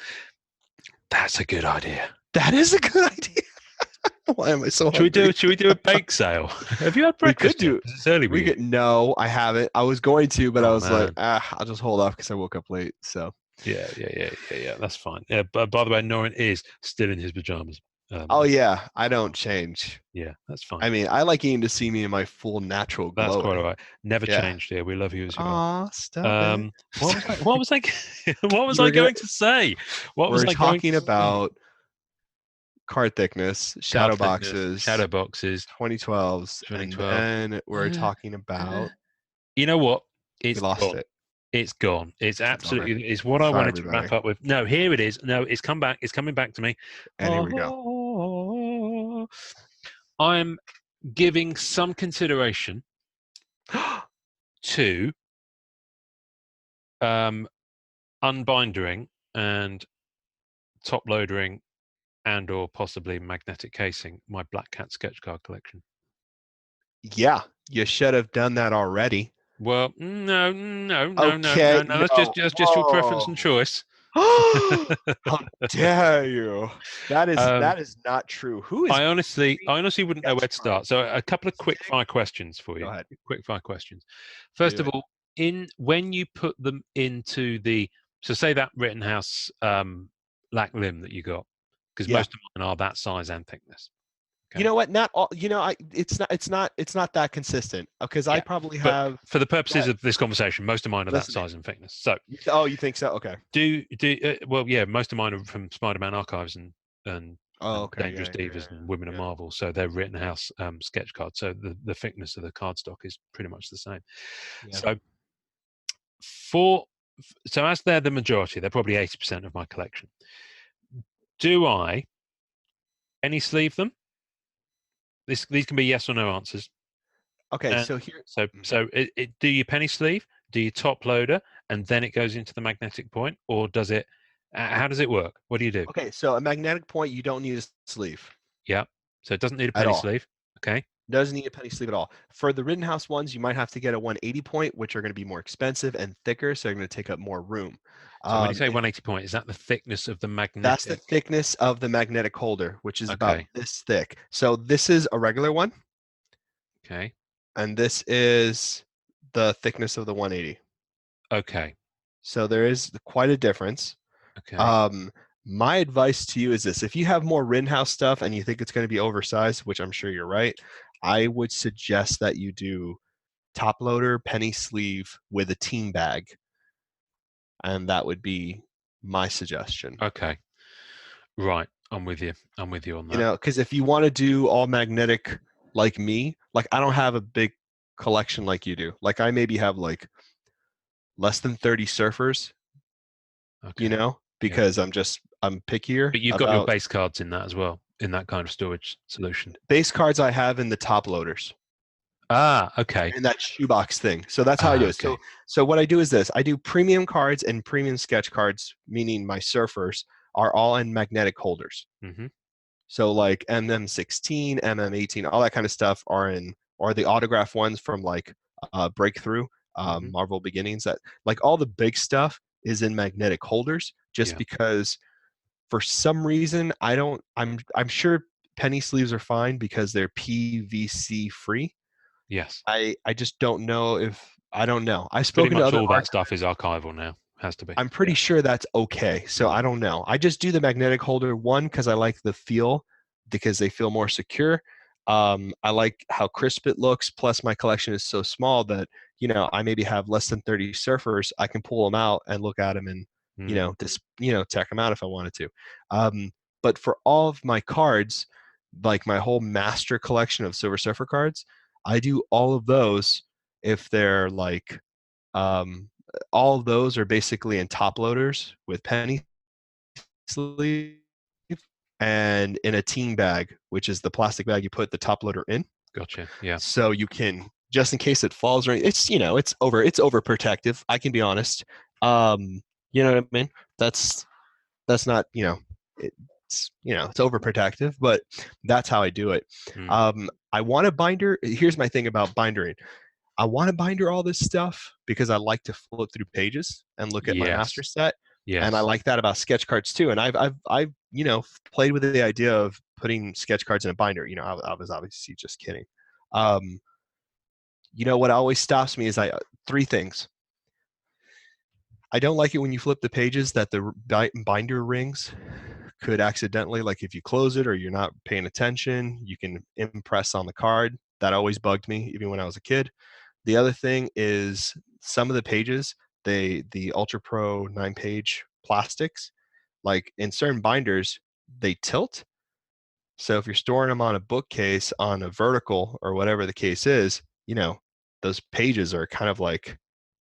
That's a good idea. That is a good idea. Why am I so hungry? Should we do a bake sale? Have you had breakfast? It's early. No, I haven't. I was going to, but I was like, I'll just hold off because I woke up late. So yeah. That's fine. Yeah, but by the way, Norrin is still in his pajamas. Yeah, I don't change. Yeah, that's fine. I mean, I like Ian to see me in my full natural glow. That's quite all right. Never changed. Yeah, we love you as you are. Aw, stop it. What was I going to say? We're talking about card thickness, shadow boxes, 2012s, and then we're talking about. You know what? We lost it. It's gone. It's absolutely. It's what I wanted to wrap up with. No, here it is. No, it's come back. It's coming back to me. And here we go. I'm giving some consideration to unbindering and top loadering and or possibly magnetic casing my Black Cat sketch card collection. Yeah, you should have done that already. Well, no. That's just your preference and choice. How dare you? That is not true. Who is I honestly wouldn't know where to start. cards? So a couple of quick fire questions for you. Go ahead. Quick fire questions. First Do of it. all, when you put them into so say that Rittenhouse lac limb that you got, because Yeah. most of mine are that size and thickness. You know what? Not all. It's not that consistent because I Yeah. probably But have. for the purposes of this conversation, most of mine are that Listen, size and thickness. So oh, you think so? Okay. well, yeah, most of mine are from Spider-Man Archives and Oh, okay. Dangerous Yeah. Divas and Women of Marvel. So they're Rittenhouse sketch cards. So the thickness of the cardstock is pretty much the same. Yeah. So as they're the majority, they're probably 80% of my collection. Do I penny sleeve them? These can be yes or no answers. Okay. And So here. do you penny sleeve? Do you top loader and then it goes into the magnetic point, or does it? How does it work? What do you do? Okay. So a magnetic point, you don't need a sleeve Yeah. So it doesn't need a at penny all. sleeve. Okay. Doesn't need a penny sleeve at all. For the Rittenhouse ones, you might have to get a 180 point, which are going to be more expensive and thicker, so they're going to take up more room. So when you say 180 point, is that the thickness of the magnetic? That's the thickness of the magnetic holder, which is about Okay. this thick. So this is a regular one, Okay. and this is the thickness of the 180. Okay. So there is quite a difference. Okay. My advice to you is this: if you have more Rittenhouse stuff and you think it's going to be oversized, which I'm sure you're right, I would suggest that you do top loader, penny sleeve with a team bag, and that would be my suggestion. Okay. Right. I'm with you on that. You know, because if you want to do all magnetic like me, like I don't have a big collection like you do. Like I maybe have like less than 30 surfers, Okay. you know, because I'm pickier. But you've got your base cards in that as well, in that kind of storage solution. Base cards I have in the top loaders. Ah, okay. In that shoebox thing. So that's how I do it. Okay. So what I do is this: I do premium cards and premium sketch cards, meaning my surfers are all in magnetic holders. Mm-hmm. So like MM16, MM18, all that kind of stuff are the autograph ones from like Breakthrough, Marvel Beginnings. That like all the big stuff is in magnetic holders, just because for some reason I'm sure penny sleeves are fine because they're PVC free. Yes. I just don't know I don't know. I've Pretty spoken to much other all that stuff is archival now. Has to be. I'm pretty sure that's okay. So I don't know. I just do the magnetic holder one because I like the feel, because they feel more secure. I like how crisp it looks. Plus, my collection is so small that I maybe have less than 30 surfers. I can pull them out and look at them and just check them out if I wanted to. But for all of my cards, like my whole master collection of Silver Surfer cards, I do all of those if they're like all of those are basically in top loaders with penny sleeve and in a team bag, which is the plastic bag you put the top loader in. Gotcha. Yeah. So you can, just in case it falls or it's overprotective. I can be honest. You know what I mean? That's not it's it's overprotective, but that's how I do it. I want a binder. Here's my thing about bindering. I want to binder all this stuff because I like to flip through pages and look at my master set. Yes. And I like that about sketch cards too. And I've played with the idea of putting sketch cards in a binder. I was obviously just kidding. What always stops me is three things. I don't like it when you flip the pages that the binder rings could accidentally, like if you close it or you're not paying attention, you can impress on the card. That always bugged me even when I was a kid. The other thing is some of the pages, the Ultra Pro 9-page plastics, like in certain binders, they tilt. So if you're storing them on a bookcase on a vertical or whatever the case is, those pages are kind of like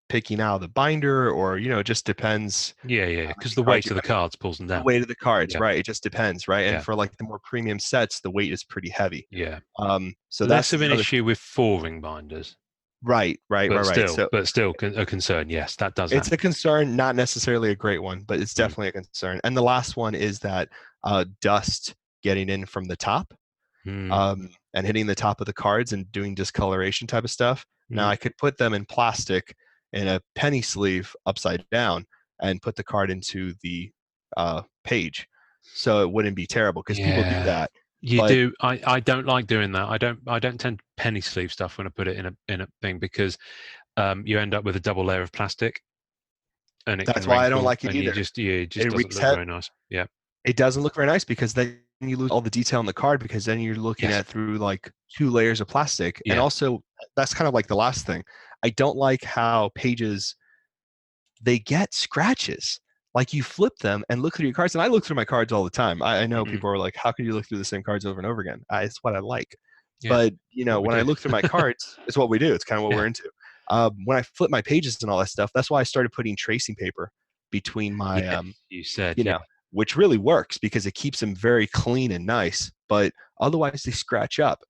picking out of the binder, or it just depends. Yeah, because the weight of the cards pulls them down. The weight of the cards, right? It just depends, right? And for like the more premium sets, the weight is pretty heavy. Yeah. So less that's of an issue with 4-ring binders. Right. But still a concern. Yes, that does. It's a concern, not necessarily a great one, but it's definitely a concern. And the last one is that dust getting in from the top, and hitting the top of the cards and doing discoloration type of stuff. Now I could put them in plastic in a penny sleeve upside down, and put the card into the page, so it wouldn't be terrible, because people do that. You do. I don't like doing that. I don't tend to penny sleeve stuff when I put it in a thing, because you end up with a double layer of plastic, and it That's can why I don't wrinkle, like it and either. it just doesn't look very nice. Yeah, it doesn't look very nice, because then you lose all the detail in the card, because then you're looking at through like 2 layers of plastic. And also, that's kind of like the last thing. I don't like how pages, they get scratches. Like, you flip them and look through your cards, and I look through my cards all the time. I know people are like, how can you look through the same cards over and over again? It's what I like. But when I look through my cards, it's what we do. It's kind of what we're into. When I flip my pages and all that stuff, that's why I started putting tracing paper between my you said, which really works, because it keeps them very clean and nice, but otherwise they scratch up.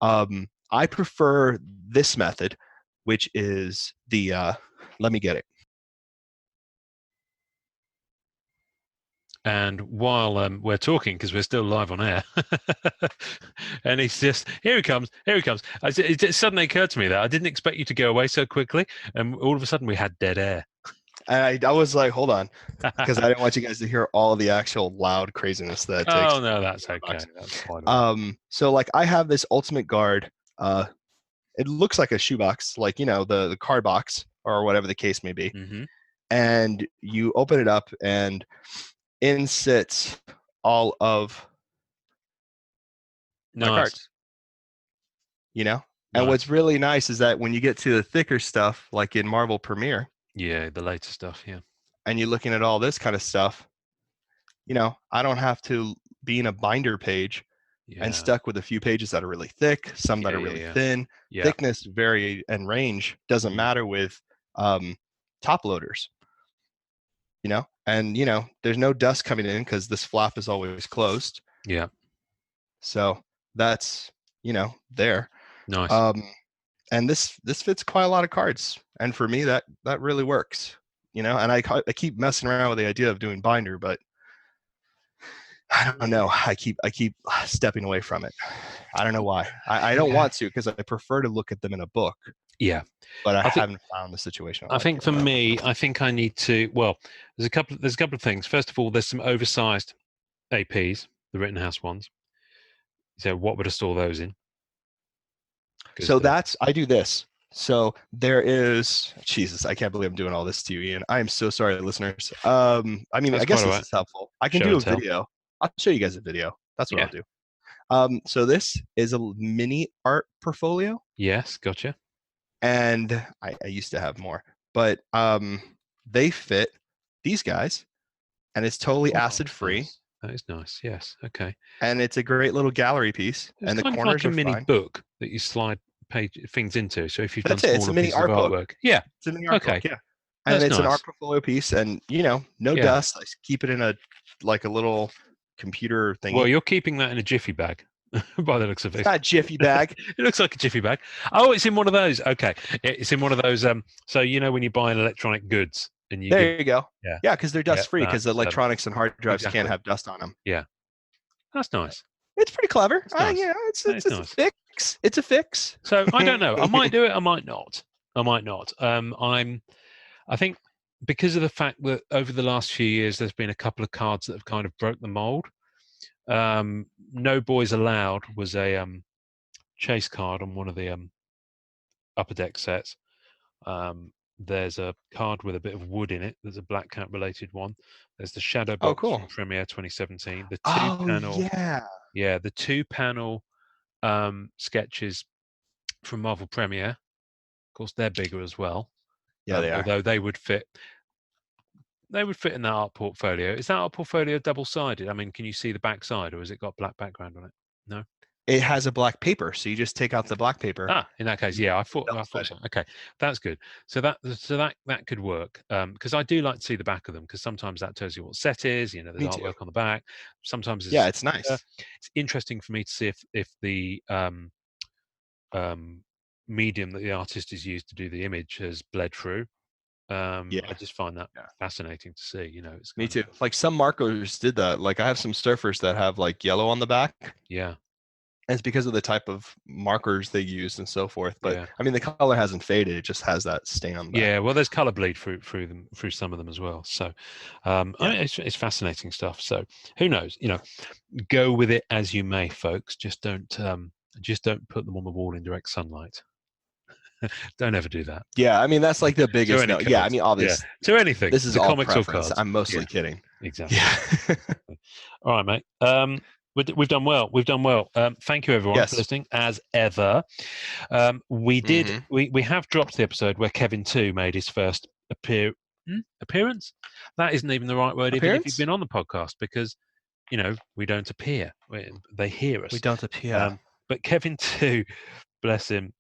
I prefer this method, which is the let me get it. And while we're talking, because we're still live on air, and he's just, here he comes. It suddenly occurred to me that I didn't expect you to go away so quickly, and all of a sudden we had dead air. And I was like, hold on, because I didn't want you guys to hear all the actual loud craziness that takes. Oh no, that's okay. That's fine. So like, I have this Ultimate Guard. It looks like a shoebox, like, the card box or whatever the case may be. And you open it up, and in sits all of my cards. And what's really nice is that when you get to the thicker stuff, like in Marvel Premiere, the later stuff, and you're looking at all this kind of stuff, I don't have to be in a binder page and stuck with a few pages that are really thick, some that are really thin. Thickness and range doesn't matter with top loaders. And there's no dust coming in, because this flap is always closed. So that's there. Nice. And this fits quite a lot of cards, and for me that really works. And I keep messing around with the idea of doing binder, but I don't know. I keep stepping away from it. I don't know why. I don't want to, because I prefer to look at them in a book. But I haven't found the situation. I think for me, I think I need to. Well, there's a couple of things. First of all, there's some oversized APs, the Rittenhouse ones. So what would I store those in? So I do this. So there is, Jesus, I can't believe I'm doing all this to you, Ian. I am so sorry, listeners. I guess this is helpful. I can do a video. I'll show you guys a video. That's what I'll do. So this is a mini art portfolio. Yes, gotcha. And I used to have more, but they fit these guys, and it's totally acid free. Nice. That is nice. Yes. Okay. And it's a great little gallery piece. It's and the kind corners of like a are mini book that you slide things into. So if you've That's done it. It's a mini art book. Yeah. It's a mini art book. Yeah. And it's an art portfolio piece, and no dust. I keep it in a little computer thing. Well, you're keeping that in a jiffy bag. By the looks of it. It's not a jiffy bag. It looks like a jiffy bag. Oh, it's in one of those. Okay. It's in one of those. So when you buy electronic goods and you go. Yeah, because they're dust free, because electronics and hard drives can't have dust on them. Yeah. That's nice. It's pretty clever. Nice. It's nice. A fix. It's a fix. So I don't know. I might do it. I might not. I think because of the fact that over the last few years there's been a couple of cards that have kind of broke the mold. No Boys Allowed was a chase card on one of the upper deck sets. There's a card with a bit of wood in it. There's a Black Cat related one. There's the Shadow Box from Premiere 2017. The two panel sketches from Marvel Premiere. Of course, they're bigger as well. Yeah, they are. Although they would fit in that art portfolio. Is that art portfolio double-sided? I mean, can you see the back side, or has it got black background on it? No. It has a black paper, so you just take out the black paper. In that case, I thought so. Okay, that's good. So that could work, because I do like to see the back of them, because sometimes that tells you what set is. There's artwork on the back. Sometimes it's nice. It's interesting for me to see if the medium that the artist has used to do the image has bled through. I just find that fascinating to see. It's me too. Like some markers did that. Like I have some surfers that have like yellow on the back. Yeah. And it's because of the type of markers they use and so forth. But Yeah. I mean, the color hasn't faded; it just has that stain on the back. Yeah, well, there's color bleed through some of them as well. So, I mean, it's fascinating stuff. So, who knows? You know, go with it as you may, folks. Just don't put them on the wall in direct sunlight. Don't ever do that. Yeah, I mean that's like the biggest no. Yeah, I mean obviously. Yeah, to anything. This is to all comics preference. or cards. I'm mostly kidding. Exactly. Yeah. All right, mate. We've done well. We've done well. Thank you, everyone, for listening. As ever, we have dropped the episode where Kevin 2 made his first appearance. That isn't even the right word, even if you've been on the podcast, because we don't appear. They hear us. We don't appear. But Kevin 2, bless him.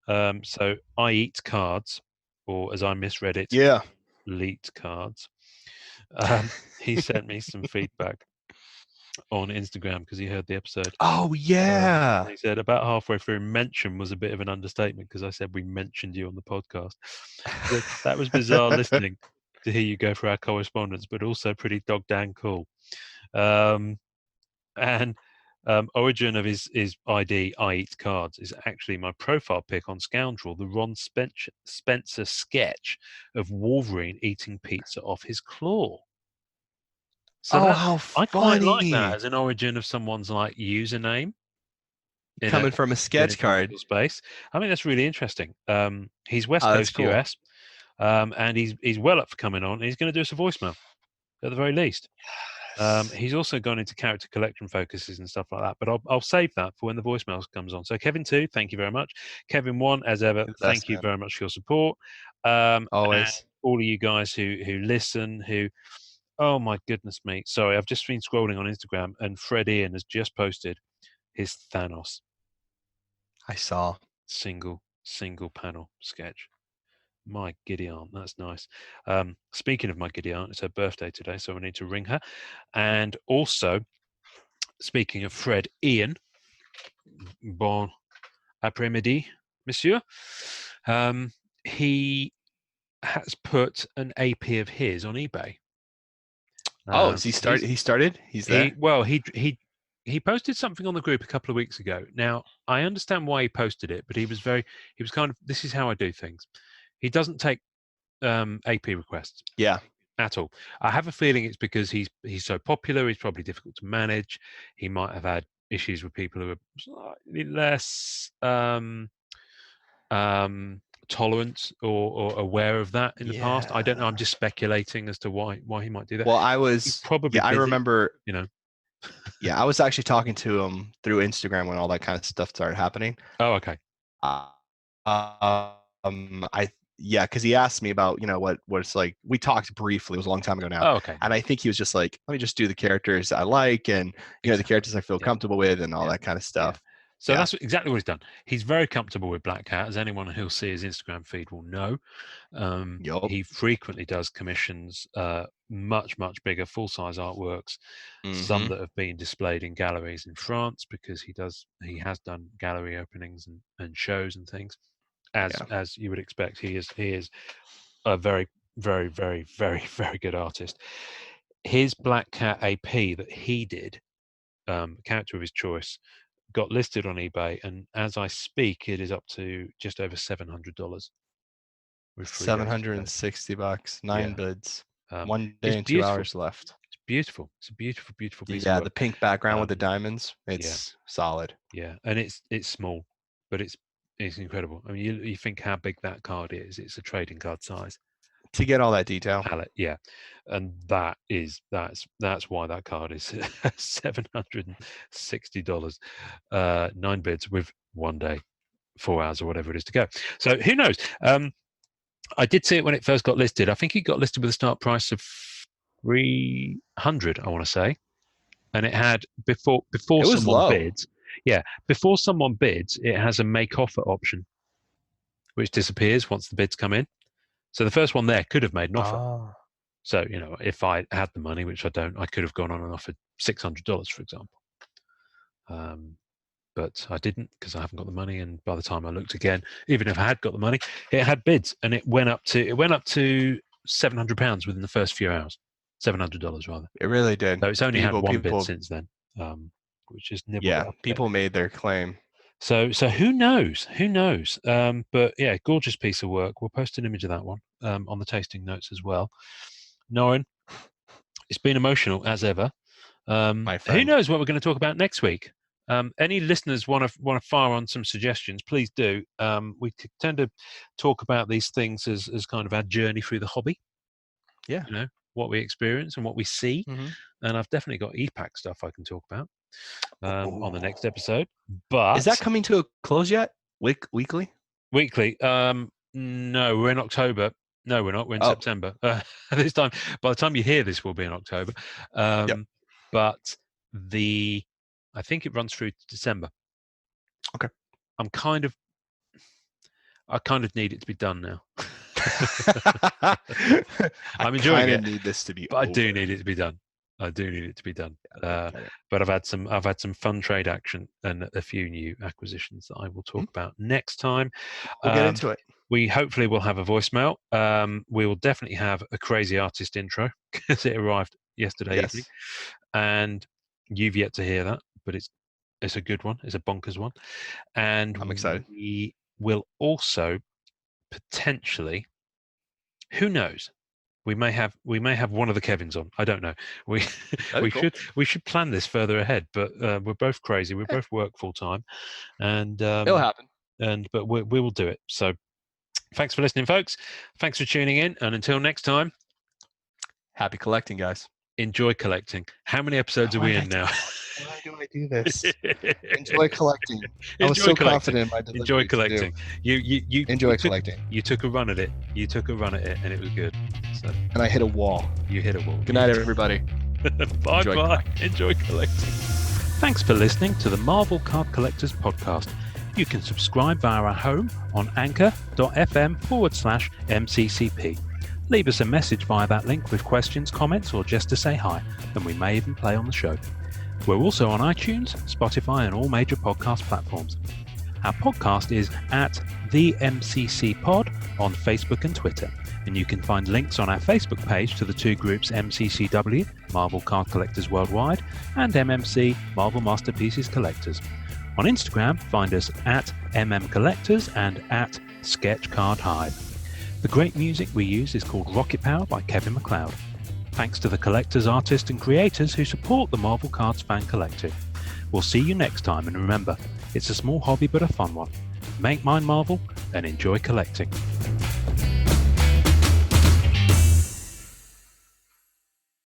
So I eat cards, or as I misread it, leet cards. He sent me some feedback on Instagram because he heard the episode. Oh yeah. He said about halfway through, mention was a bit of an understatement because I said we mentioned you on the podcast. That was bizarre listening to hear you go through our correspondence, but also pretty dog dang cool. And origin of his ID, I eat cards, is actually my profile pic on Scoundrel, the Ron Spencer sketch of Wolverine eating pizza off his claw. So how funny. I quite like that as an origin of someone's like username. Coming from a sketch card space. I mean, that's really interesting. He's West Coast US, and he's well up for coming on. He's going to do us a voicemail at the very least. He's also gone into character collection focuses and stuff like that, but I'll save that for when the voicemail comes on. So Kevin 2, thank you very much. Kevin 1, as ever, thank you very much for your support. Always. All of you guys who listen, oh my goodness me. Sorry, I've just been scrolling on Instagram and Fred Ian has just posted his Thanos. I saw. Single panel sketch. My giddy aunt, that's nice. Speaking of my giddy aunt, it's her birthday today, so I need to ring her. And also, speaking of Fred Ian, bon après-midi, monsieur. He has put an AP of his on eBay. Is he started? He started. He's there. He posted something on the group a couple of weeks ago. Now I understand why he posted it, but he was kind of, this is how I do things. He doesn't take AP requests. Yeah. At all. I have a feeling it's because he's so popular. He's probably difficult to manage. He might have had issues with people who are slightly less tolerant or aware of that in the past. I don't know. I'm just speculating as to why he might do that. Well, I was probably. I remember. Yeah, I was actually talking to him through Instagram when all that kind of stuff started happening. Oh, okay. Because he asked me about what it's like. We talked briefly. It was a long time ago now. Oh, okay. And I think he was just like, let me just do the characters I like and the characters I feel comfortable with and all that kind of stuff. Yeah. So that's exactly what he's done. He's very comfortable with Black Cat, as anyone who'll see his Instagram feed will know. He frequently does commissions, much bigger, full-size artworks. Some that have been displayed in galleries in France because he has done gallery openings and shows and things. As you would expect, he is a very, very, very, very, very good artist. His Black Cat AP that he did, character of his choice, got listed on eBay, and as I speak, it is up to just over $700. $760, 9 bids, 1 day and 2 hours left. It's beautiful. It's a beautiful, beautiful piece. Yeah, the pink background with the diamonds. It's solid. Yeah, and it's small, but it's incredible. I mean, you think how big that card is? It's a trading card size. To get all that detail. Yeah, and that's why that card is $760. 9 bids with 1 day, 4 hours or whatever it is to go. So who knows? I did see it when it first got listed. I think it got listed with a start price of $300, I want to say, and it had before someone bids. Yeah, before someone bids, it has a make offer option, which disappears once the bids come in. So the first one there could have made an offer. So, if I had the money, which I don't, I could have gone on and offered $600, for example. But I didn't because I haven't got the money. And by the time I looked again, even if I had got the money, it had bids, and it went up to £700 within the first few hours. $700 rather. It really did. So it's only had one bid since then, which is nibbled. Yeah, people made their claim. So who knows? Who knows? But yeah, gorgeous piece of work. We'll post an image of that one on the tasting notes as well. Norrin, it's been emotional as ever. My friend. Who knows what we're going to talk about next week? Any listeners want to fire on some suggestions? Please do. We tend to talk about these things as kind of our journey through the hobby. Yeah. You know, what we experience and what we see. Mm-hmm. And I've definitely got EPAC stuff I can talk about on the next episode. But is that coming to a close yet? Weekly? Weekly? No, we're in October. No, we're not. We're in September. This time, by the time you hear this, we'll be in October. But I think it runs through to December. Okay. I kind of need it to be done now. I'm enjoying it. Need this to be but over. I do need it to be done. But I've had some fun trade action and a few new acquisitions that I will talk about next time. We'll get into it. We hopefully will have a voicemail. We will definitely have a crazy artist intro because it arrived yesterday evening, and you've yet to hear that, but it's a good one. It's a bonkers one, and I'm excited. We will also potentially, who knows? We may have one of the Kevins on. I don't know. We should plan this further ahead. But we're both crazy. We both work full time, and it'll happen. But we will do it. So thanks for listening, folks. Thanks for tuning in, and until next time, happy collecting, guys. Enjoy collecting. How many episodes are we in now? Why do I do this? Enjoy collecting. I was so confident in my delivery. Enjoy collecting. You enjoy collecting. You took a run at it. And it was good. So, and I hit a wall. You hit a wall. Good night, everybody. Bye. Enjoy collecting. Thanks for listening to the Marvel Card Collectors Podcast. You can subscribe via our home on anchor.fm/MCCP. Leave us a message via that link with questions, comments, or just to say hi, and we may even play on the show. We're also on iTunes, Spotify, and all major podcast platforms. Our podcast is at the MCC Pod on Facebook and Twitter, and you can find links on our Facebook page to the two groups MCCW, Marvel Card Collectors Worldwide, and MMC, Marvel Masterpieces Collectors. On Instagram, find us at MMCollectors and at Sketchcard Hive. The great music we use is called Rocket Power by Kevin MacLeod. Thanks to the collectors, artists, and creators who support the Marvel Cards Fan Collective. We'll see you next time, and remember, it's a small hobby but a fun one. Make mine Marvel and enjoy collecting.